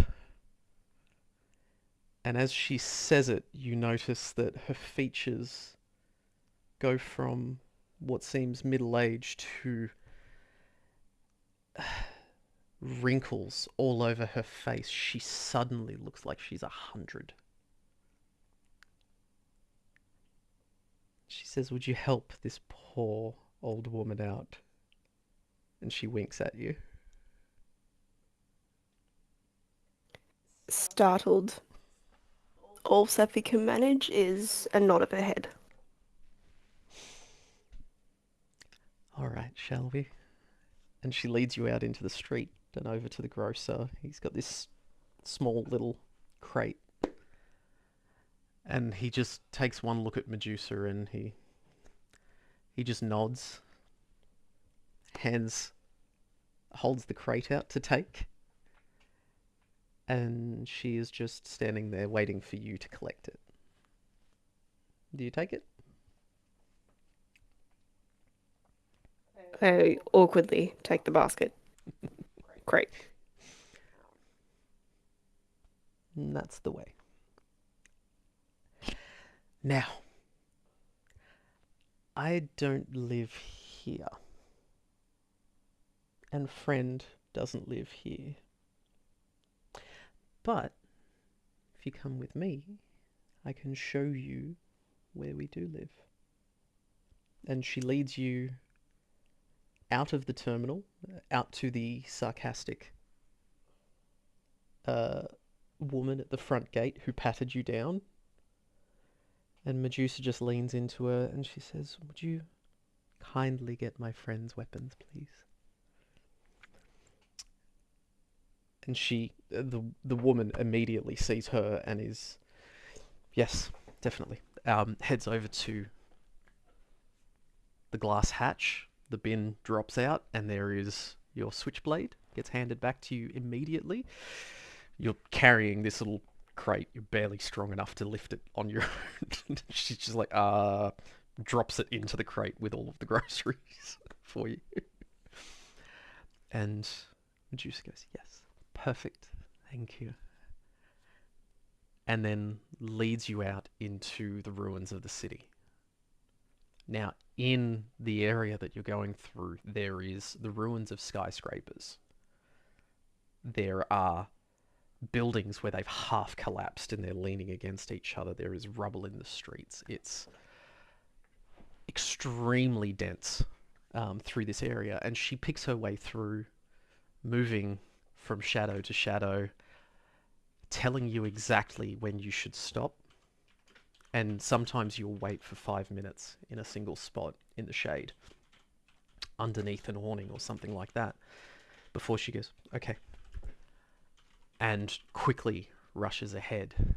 And as she says it, you notice that her features go from what seems middle-aged to wrinkles all over her face. She suddenly looks like she's 100. She says, "Would you help this poor old woman out?" And she winks at you. Startled. All Saffi can manage is a nod of her head. "All right, shall we?" And she leads you out into the street and over to the grocer. He's got this small little crate. And he just takes one look at Medusa and he just nods, holds the crate out to take, and she is just standing there waiting for you to collect it. Do you take it? I awkwardly take the basket. Great. And that's the way. Now, I don't live here. And Friend doesn't live here. But if you come with me, I can show you where we do live. And she leads you out of the terminal, out to the sarcastic woman at the front gate who patted you down. And Medusa just leans into her and she says, "Would you kindly get my friend's weapons, please?" And the woman immediately sees her and is, yes, definitely. Heads over to the glass hatch. The bin drops out, and there is your switchblade. Gets handed back to you immediately. You're carrying this little crate. You're barely strong enough to lift it on your own. She's just like, drops it into the crate with all of the groceries for you. And Medusa goes, yes, perfect, thank you. And then leads you out into the ruins of the city. Now, in the area that you're going through, there is the ruins of skyscrapers. There are buildings where they've half collapsed and they're leaning against each other. There is rubble in the streets. It's extremely dense through this area, and she picks her way through, moving from shadow to shadow, telling you exactly when you should stop. And sometimes you'll wait for 5 minutes in a single spot in the shade, underneath an awning or something like that, before she goes, okay, and quickly rushes ahead.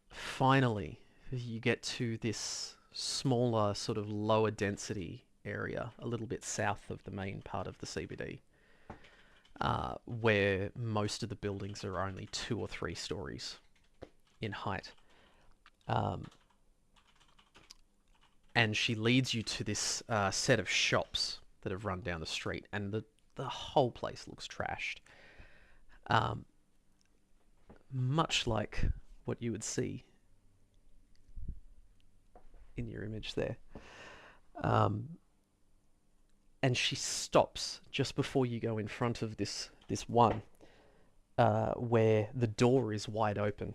Finally, you get to this smaller, sort of lower density area, a little bit south of the main part of the CBD, where most of the buildings are only 2 or 3 stories in height. Um, and she leads you to this set of shops that have run down the street, and the whole place looks trashed. Um, Much like what you would see in your image there. Um, and she stops just before you go in front of this one, where the door is wide open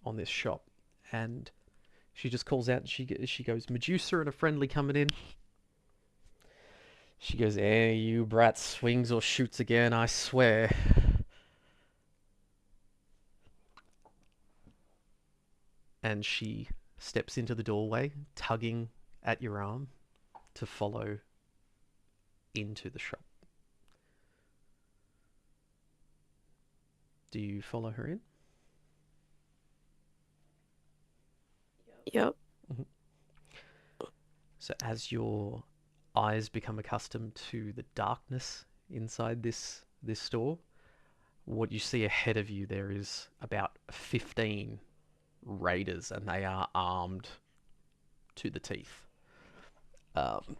on this shop, and she just calls out. And she goes, "Medusa and a friendly coming in." She goes, "Eh, you brat swings or shoots again, I swear." And she steps into the doorway, tugging at your arm to follow into the shop. Do you follow her in? Yep. Mhm. So as your eyes become accustomed to the darkness inside this store, what you see ahead of you, there is about 15 raiders, and they are armed to the teeth. Um,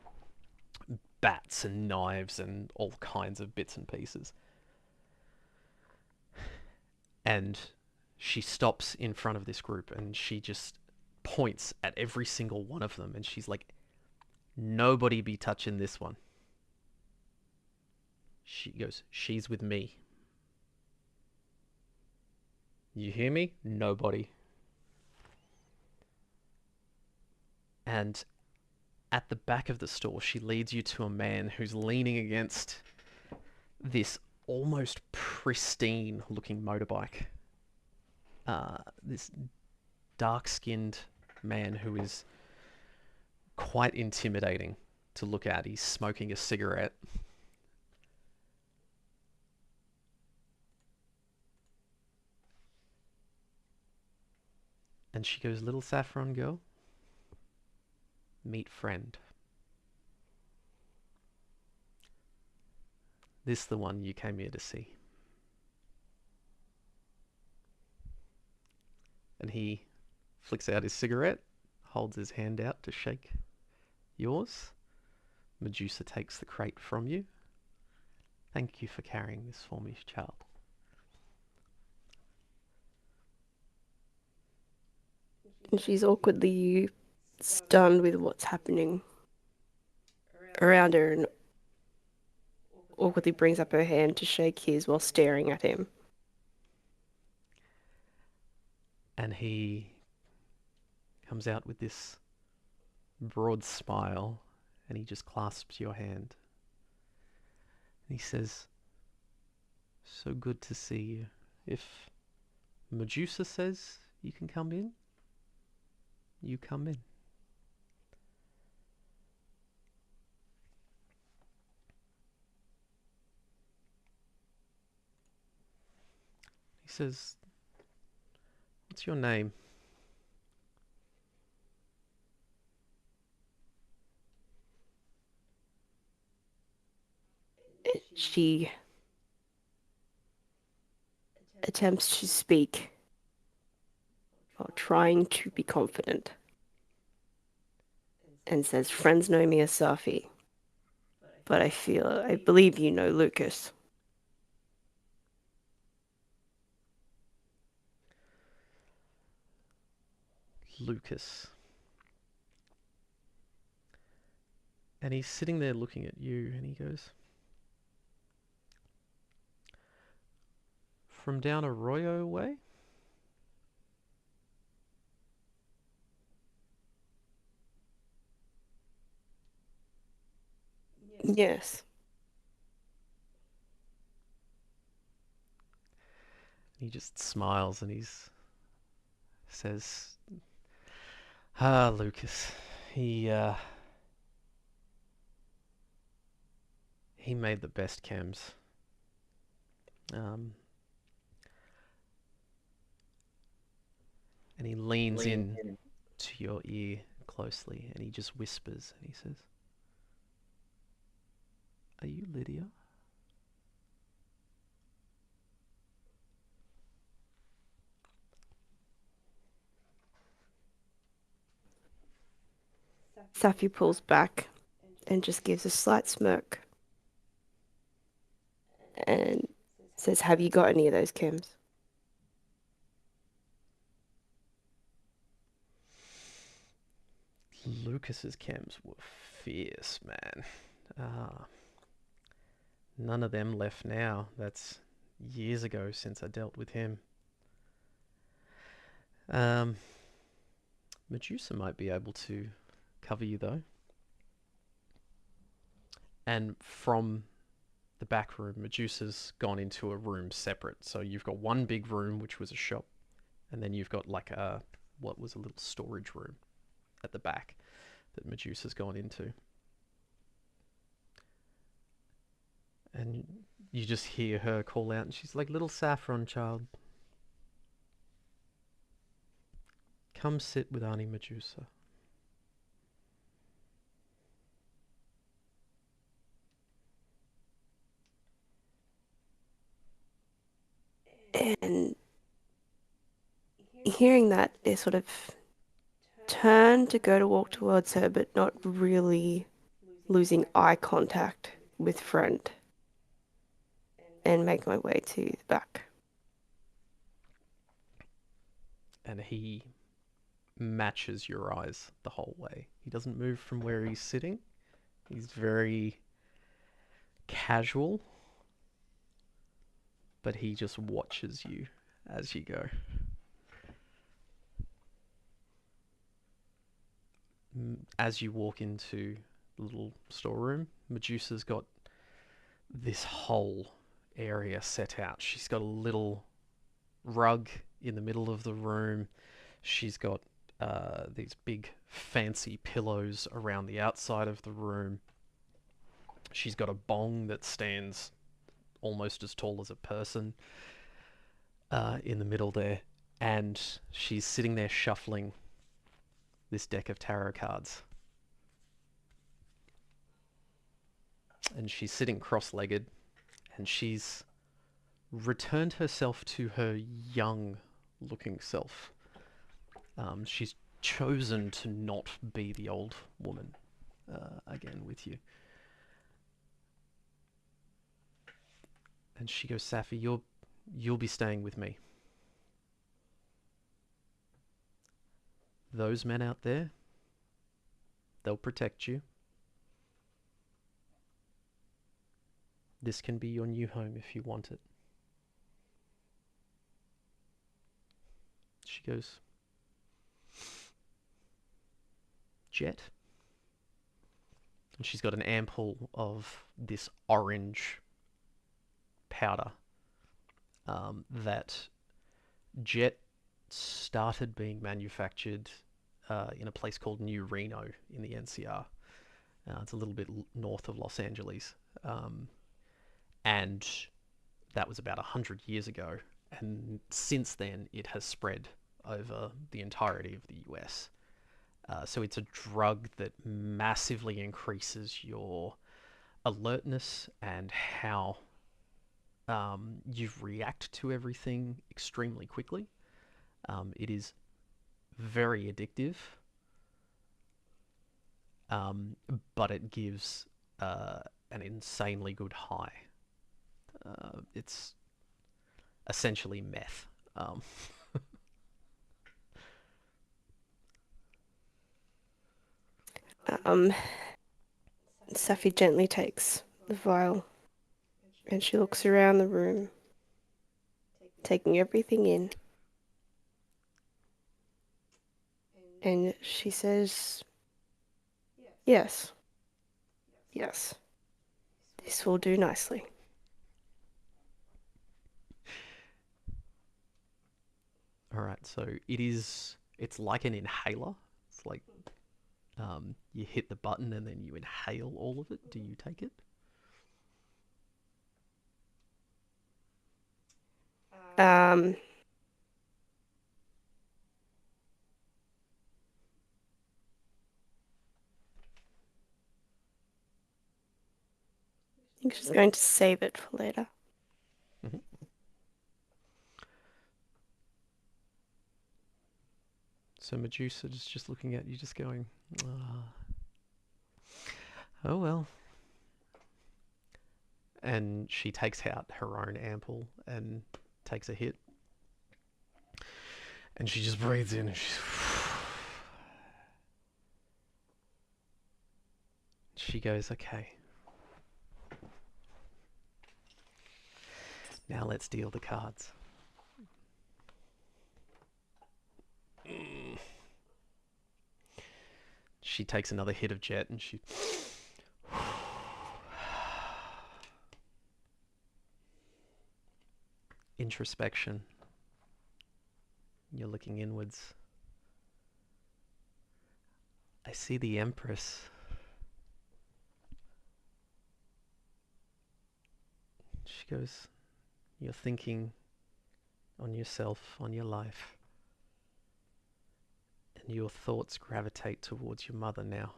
Bats and knives and all kinds of bits and pieces. And she stops in front of this group and she just points at every single one of them, and she's like, "Nobody be touching this one." She goes, "She's with me. You hear me? Nobody." And at the back of the store, she leads you to a man who's leaning against this almost pristine looking motorbike. This dark skinned man who is quite intimidating to look at. He's smoking a cigarette. And she goes, "Little saffron girl, meet friend. This the one you came here to see." And he flicks out his cigarette, holds his hand out to shake yours. Medusa takes the crate from you. "Thank you for carrying this for me, child." And she's awkwardly stunned with what's happening around her and awkwardly brings up her hand to shake his while staring at him. And he comes out with this broad smile, and he just clasps your hand. He says, so good to see you. If Medusa says you can come in, you come in. He says, what's your name? She attempts to speak while trying to be confident and says, friends know me as Saffi, but I believe you know Lucas. Lucas. And he's sitting there looking at you and he goes, from down Arroyo way? Yes. He just smiles and he says, Lucas. He, uh, he made the best chems. Um, and he leans in to your ear closely and he just whispers and he says, are you Lydia? Saffi pulls back and just gives a slight smirk and says, have you got any of those chems? Lucas's chems were fierce, man. Ah, none of them left now. That's years ago since I dealt with him. Um, Medusa might be able to cover you though. And from the back room, Medusa's gone into a room separate. So you've got one big room, which was a shop, and then you've got like what was a little storage room at the back that Medusa's gone into. And you just hear her call out, and she's like, little saffron child, come sit with Auntie Medusa. And hearing that, they sort of turn to go to walk towards her, but not really losing eye contact with friend and make my way to the back. And he matches your eyes the whole way. He doesn't move from where he's sitting. He's very casual, but he just watches you as you go. As you walk into the little storeroom, Medusa's got this whole area set out. She's got a little rug in the middle of the room. She's got these big fancy pillows around the outside of the room. She's got a bong that stands almost as tall as a person in the middle there. And she's sitting there shuffling this deck of tarot cards. And she's sitting cross-legged and she's returned herself to her young looking self. She's chosen to not be the old woman again with you. And she goes, Saffi, you'll be staying with me. Those men out there, they'll protect you. This can be your new home if you want it. She goes, Jet? And she's got an ampoule of this orange powder that jet started being manufactured in a place called New Reno in the NCR. It's a little bit north of Los Angeles. Um, and that was about 100 years ago. And since then, it has spread over the entirety of the US. So it's a drug that massively increases your alertness and how you react to everything extremely quickly. It is very addictive, um, but it gives an insanely good high. It's essentially meth. Um, Um, Saffi gently takes the vial and she looks around the room, taking everything in. And she says, yes, yes, this will do nicely. all right, so it is. It's like an inhaler. It's like you hit the button and then you inhale all of it. Do you take it? Um, I think she's going to save it for later. Mm-hmm. So Medusa is just looking at you, just going, "Oh well." And she takes out her own ample and takes a hit, and she just breathes in, and she goes, "Okay, now let's deal the cards." She takes another hit of jet, and she introspection. You're looking inwards. I see the Empress. She goes, "You're thinking on yourself, on your life, and your thoughts gravitate towards your mother now.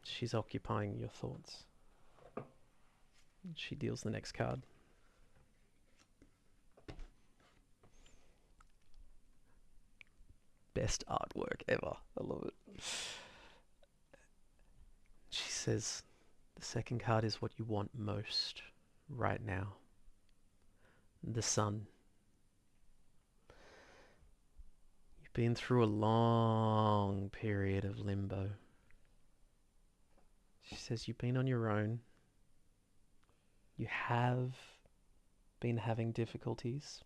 She's occupying your thoughts." She deals the next card. Best artwork ever. I love it. She says, "The second card is what you want most right now. The sun. You've been through a long period of limbo." She says, "You've been on your own. You have been having difficulties,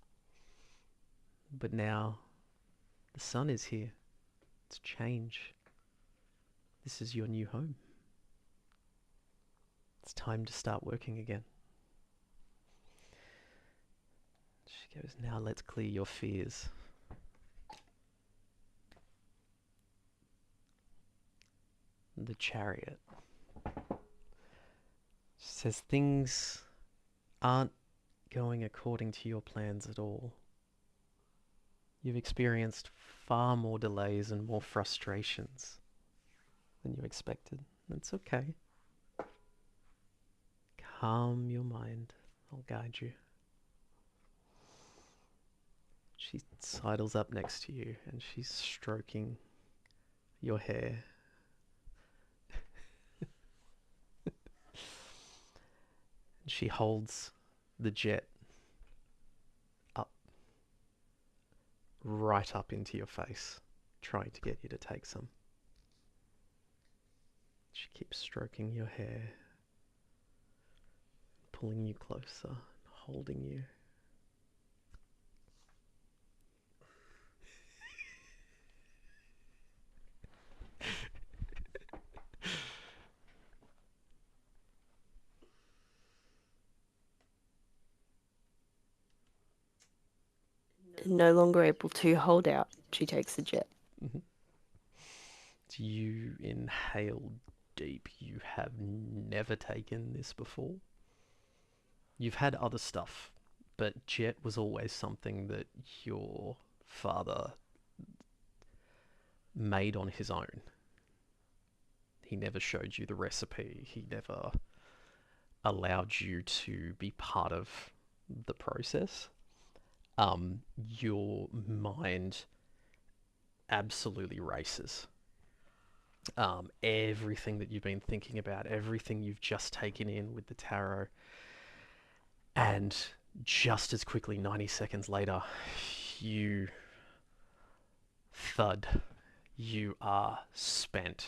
but now the sun is here. It's change. This is your new home. It's time to start working again." She goes, "Now let's clear your fears." The Chariot. She says, "Things aren't going according to your plans at all. You've experienced far more delays and more frustrations than you expected. That's okay. Calm your mind. I'll guide you." She sidles up next to you and she's stroking your hair. She holds the jet up, right up into your face, trying to get you to take some. She keeps stroking your hair, pulling you closer, holding you. No longer able to hold out, she takes the jet. Mhm. You inhale deep. You have never taken this before. You've had other stuff, but jet was always something that your father made on his own. He never showed you the recipe. He never allowed you to be part of the process. Your mind absolutely races. Everything that you've been thinking about, everything you've just taken in with the tarot, and just as quickly, 90 seconds later, you thud. You are spent.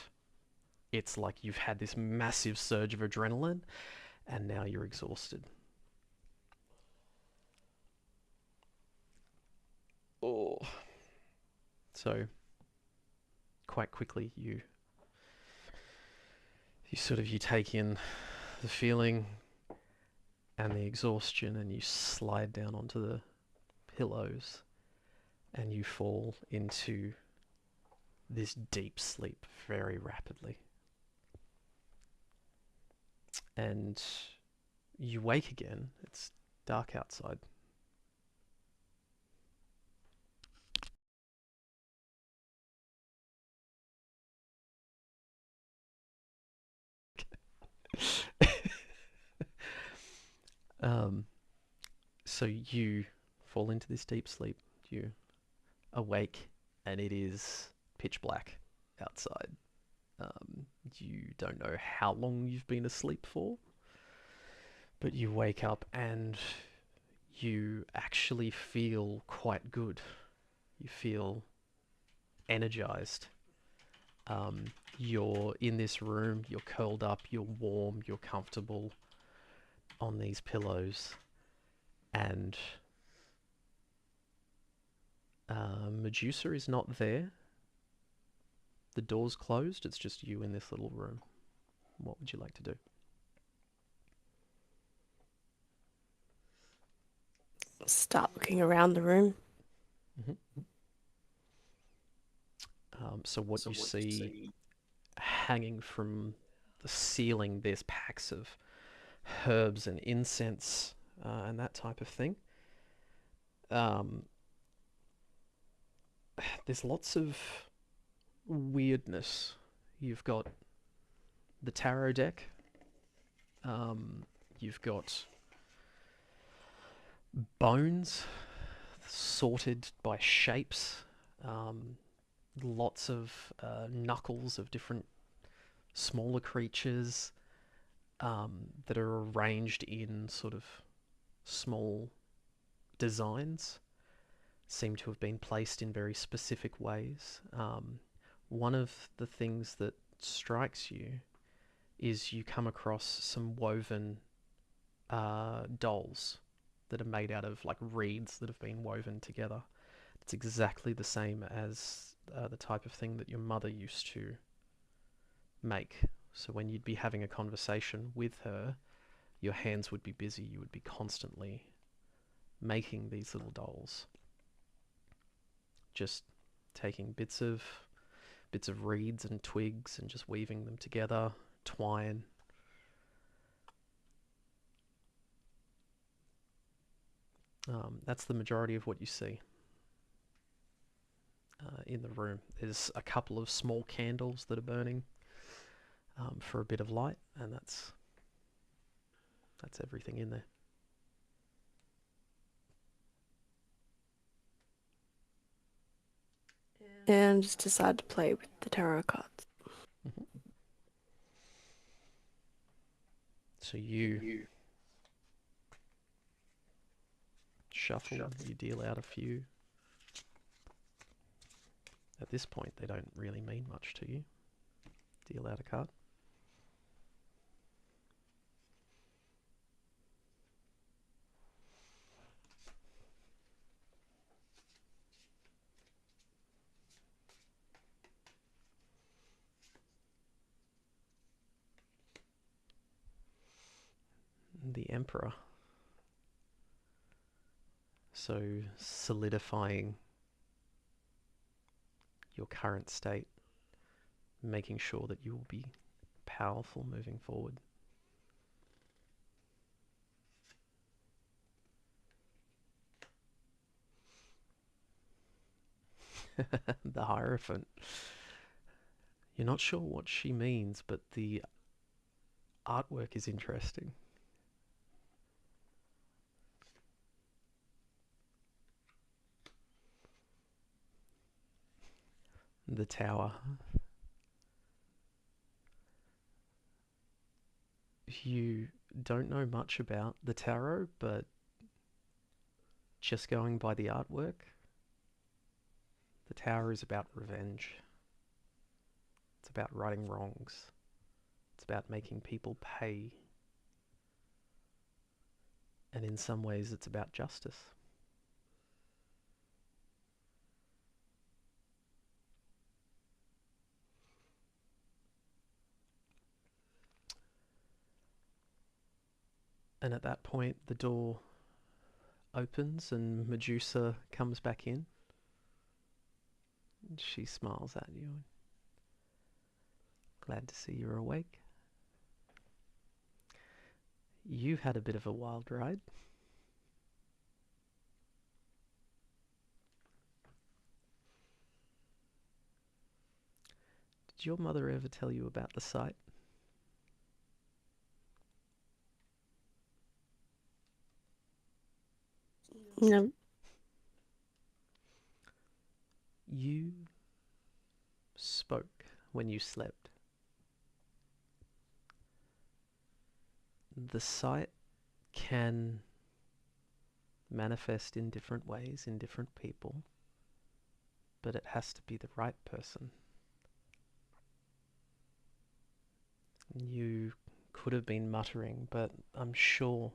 It's like you've had this massive surge of adrenaline, and now you're exhausted. Oh. So, quite quickly, you take in the feeling and the exhaustion, and you slide down onto the pillows, and you fall into this deep sleep very rapidly. And you wake again. It's dark outside. um, so you fall into this deep sleep. You awake, and it is pitch black outside. You don't know how long you've been asleep for, but you wake up and you actually feel quite good. You feel energized. You're in this room, you're curled up, you're warm, you're comfortable on these pillows, and Medusa is not there. The door's closed, it's just you in this little room. What would you like to do? Start looking around the room. Mm-hmm. So what you see hanging from the ceiling, there's packs of herbs and incense and that type of thing. Um, there's lots of weirdness. You've got the tarot deck. Um, you've got bones sorted by shapes. Um, Lots of knuckles of different smaller creatures that are arranged in sort of small designs, seem to have been placed in very specific ways. One of the things that strikes you is you come across some woven dolls that are made out of like reeds that have been woven together. It's exactly the same as the type of thing that your mother used to make. So when you'd be having a conversation with her, your hands would be busy. You would be constantly making these little dolls, just taking bits of reeds and twigs and just weaving them together, twine. That's the majority of what you see in the room. There's a couple of small candles that are burning for a bit of light, and that's everything in there. And just decide to play with the tarot cards. Mm-hmm. So you shuffle, you deal out a few. At this point, they don't really mean much to you. Deal out a card. The Emperor. So solidifying your current state, making sure that you will be powerful moving forward. The Hierophant. You're not sure what she means, but the artwork is interesting. The Tower. You don't know much about the tarot, but just going by the artwork, the Tower is about revenge. It's about righting wrongs. It's about making people pay. And in some ways, it's about justice. And at that point, the door opens and Medusa comes back in. And she smiles at you. Glad to see you're awake. You had a bit of a wild ride. Did your mother ever tell you about the site? No. You spoke when you slept. The site can manifest in different ways in different people, but it has to be the right person. You could have been muttering, but I'm sure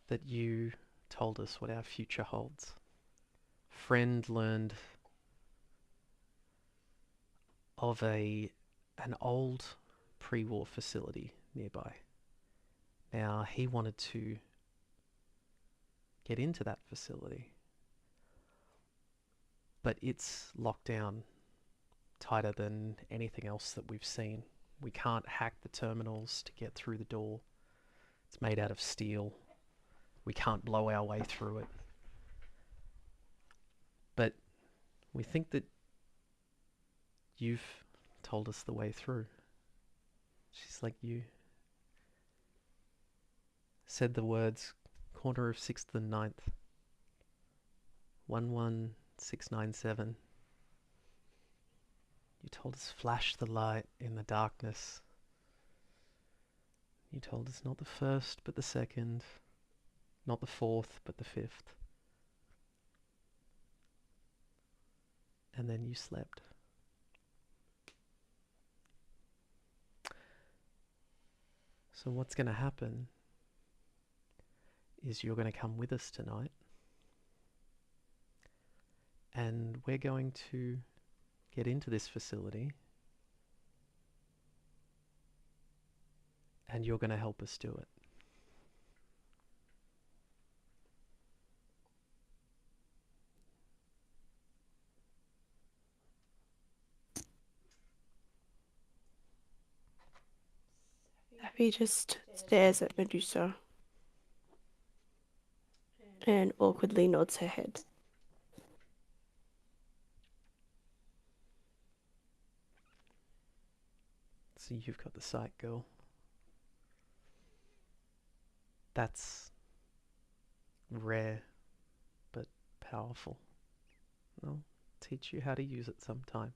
that you told us what our future holds. Friend learned of an old pre-war facility nearby. Now, he wanted to get into that facility, but it's locked down tighter than anything else that we've seen. We can't hack the terminals to get through the door. It's made out of steel. We can't blow our way through it. But we think that you've told us the way through. She's like, you said the words corner of 6th and 9th, 11697. You told us flash the light in the darkness. You told us not the first but the second, not the fourth but the fifth. And then you slept. So what's going to happen is you're going to come with us tonight, and we're going to get into this facility, and you're going to help us do it. Saffi just stares at Medusa and awkwardly nods her head. So you've got the sight, girl. That's rare, but powerful. I'll teach you how to use it sometime.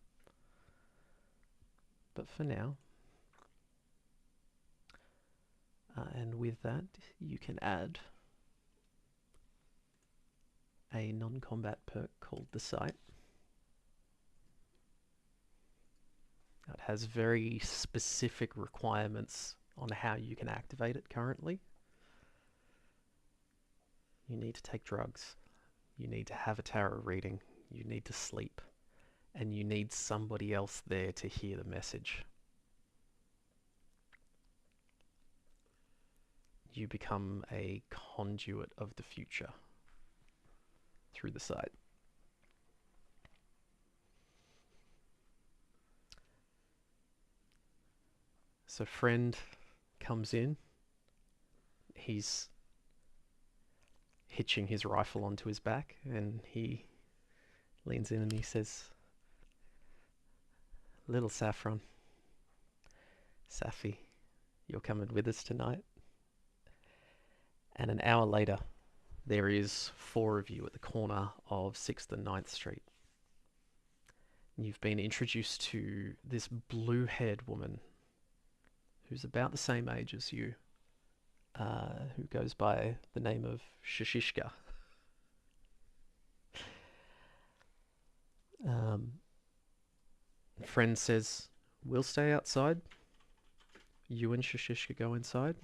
But for now, and with that, you can add a non-combat perk called the Sight. It has very specific requirements on how you can activate it currently. You need to take drugs. You need to have a tarot reading. You need to sleep. And you need somebody else there to hear the message. you become a conduit of the future through the site. So friend comes in. He's hitching his rifle onto his back, and he leans in and he says, "Little Saffron, Saffi, you're coming with us tonight." And an hour later, there is four of you at the corner of 6th and 9th Street. You've been introduced to this blue-haired woman who's about the same age as you, who goes by the name of Shashishka. Um, friend says, "We'll stay outside. You and Shashishka go inside.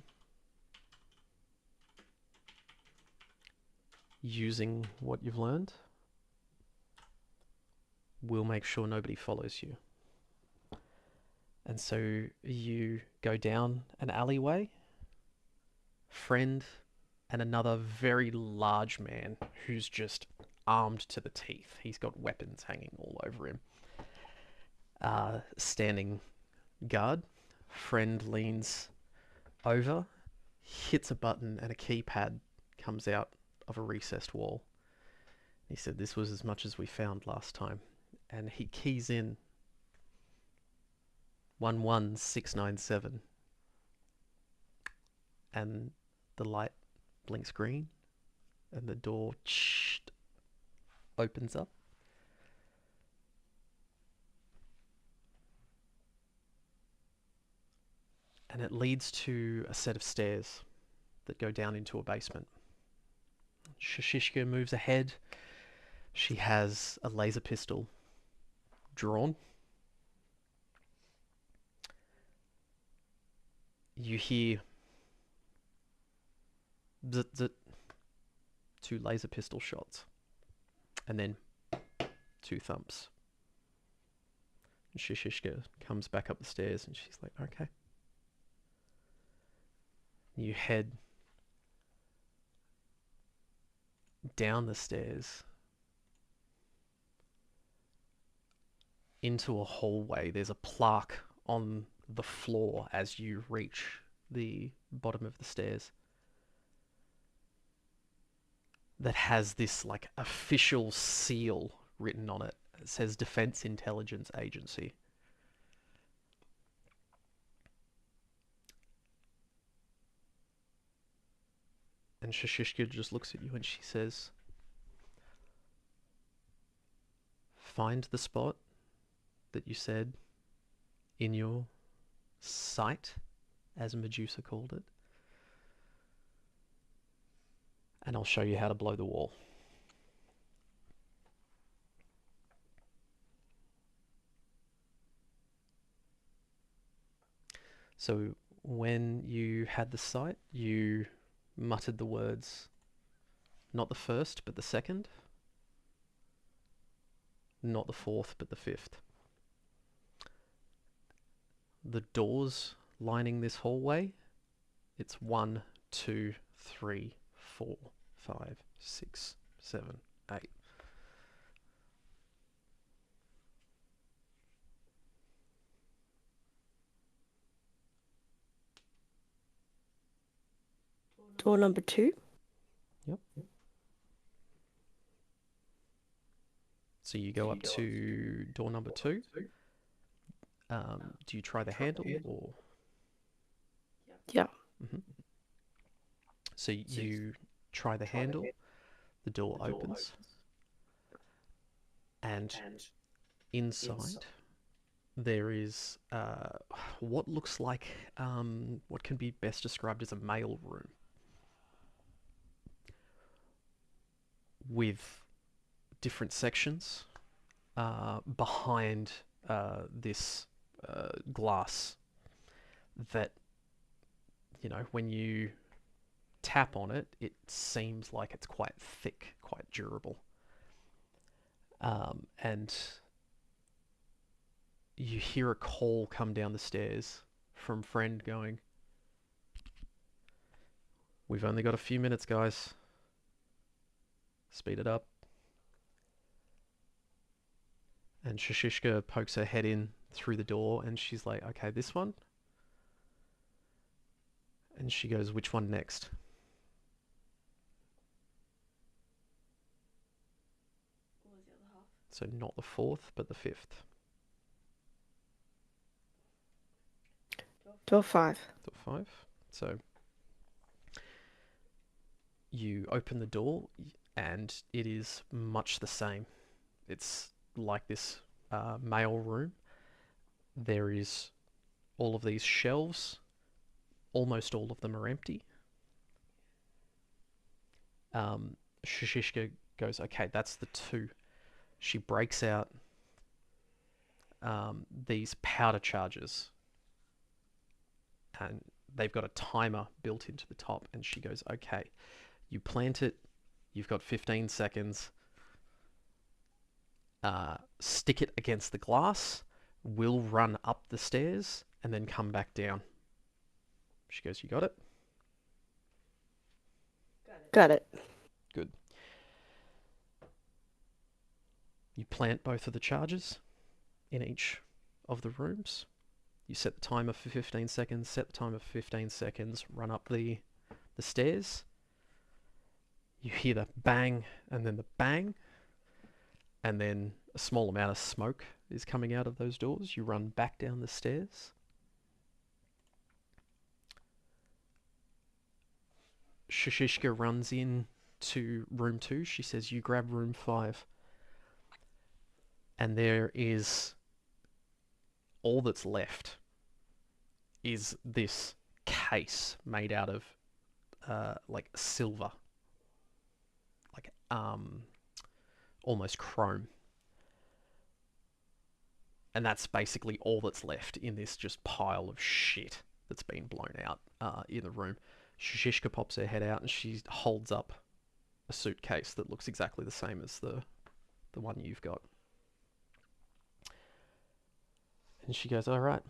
Using what you've learned, we'll make sure nobody follows you." And so you go down an alleyway. Friend and another very large man who's just armed to the teeth. He's got weapons hanging all over him. Standing guard. Friend leans over, hits a button, and a keypad comes out of a recessed wall. He said, "This was as much as we found last time." And he keys in 11697, and the light blinks green, and the door opens up. And it leads to a set of stairs that go down into a basement. Shashishka moves ahead. She has a laser pistol drawn. You hear zit zit, two laser pistol shots, and then two thumps. And Shashishka comes back up the stairs and she's like, "Okay." You head down the stairs into a hallway. There's a plaque on the floor as you reach the bottom of the stairs that has this like official seal written on it. It says Defense Intelligence Agency. And Shashishka just looks at you and she says, "Find the spot that you said in your sight, as Medusa called it, and I'll show you how to blow the wall." So when you had the sight, you muttered the words, not the first, but the second, not the fourth, but the fifth. The doors lining this hallway, it's 1, 2, 3, 4, 5, 6, 7, 8. Door number 2. Yep. So you go up to door number 2. Do you try the handle or? Yeah. Mm-hmm. So you try the handle, the door opens, and inside there is what looks like what can be best described as a mail room with different sections behind this glass that, you know, when you tap on it, it seems like it's quite thick, quite durable. And you hear a call come down the stairs from friend going, We've only got a few minutes, guys. Speed it up. And Shashishka pokes her head in through the door and she's like, okay, this one? And she goes, which one next? So not the fourth, but the fifth. Door 5. Door 5. So you open the door and it is much the same. It's like this mail room. There is all of these shelves. Almost all of them are empty. Shashishka goes, okay, that's the two. She breaks out these powder charges and they've got a timer built into the top. And she goes, okay, you plant it, you've got 15 seconds. Stick it against the glass. We'll run up the stairs and then come back down. She goes, you got it? Got it. Good. You plant both of the charges in each of the rooms. You set the timer for 15 seconds, set the timer for 15 seconds, run up the stairs. You hear the bang and then the bang, and then a small amount of smoke is coming out of those doors. You run back down the stairs. Shashishka runs in to room 2. She says, you grab room 5. And there is all that's left is this case made out of like silver, like almost chrome. And that's basically all that's left in this just pile of shit that's been blown out in the room. Shishishka pops her head out and she holds up a suitcase that looks exactly the same as the one you've got. And she goes, all right.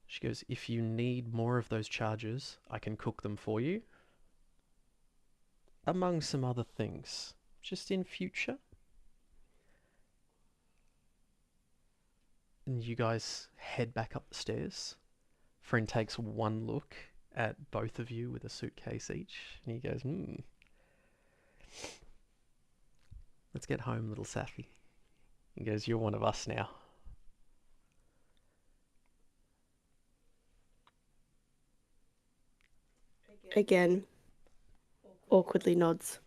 She goes, if you need more of those charges, I can cook them for you. Among some other things, just in future. And you guys head back up the stairs. Friend takes one look at both of you with a suitcase each, and he goes, let's get home, little Saffi. He goes, you're one of us now. Again, awkwardly nods.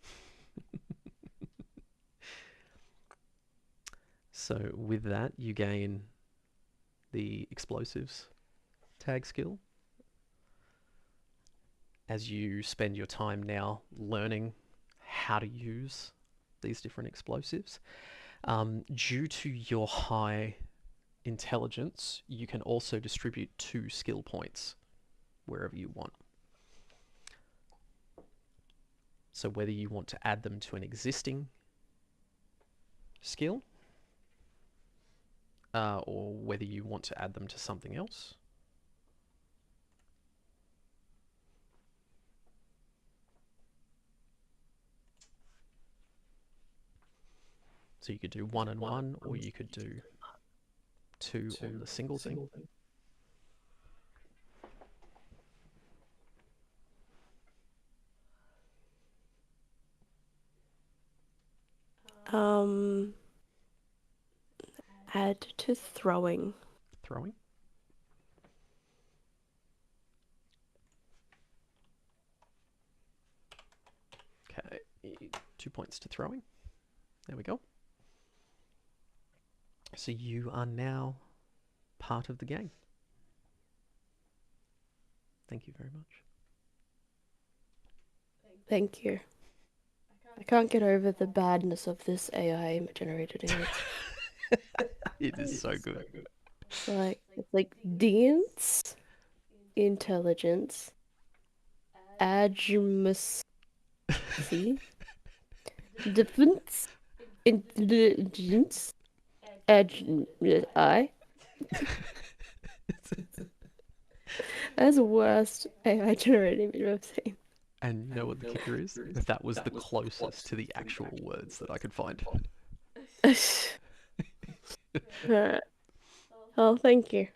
So with that, you gain the explosives tag skill as you spend your time now learning how to use these different explosives. Due to your high intelligence, you can also distribute 2 skill points wherever you want. So whether you want to add them to an existing skill, or whether you want to add them to something else. So you could do 1 and 1, or you could do 2 on the single thing. Add to throwing. Throwing. Okay, 2 points to throwing. There we go. So you are now part of the gang. Thank you very much. Thank you. I can't get over the badness of this AI generated image. It is so good. It's like dance, intelligence, agmacy, defense, intelligence, I. That's the worst AI generated image I've seen. And you know what the kicker is? That was the closest to the actual words that I could find. Alright. Oh, thank you.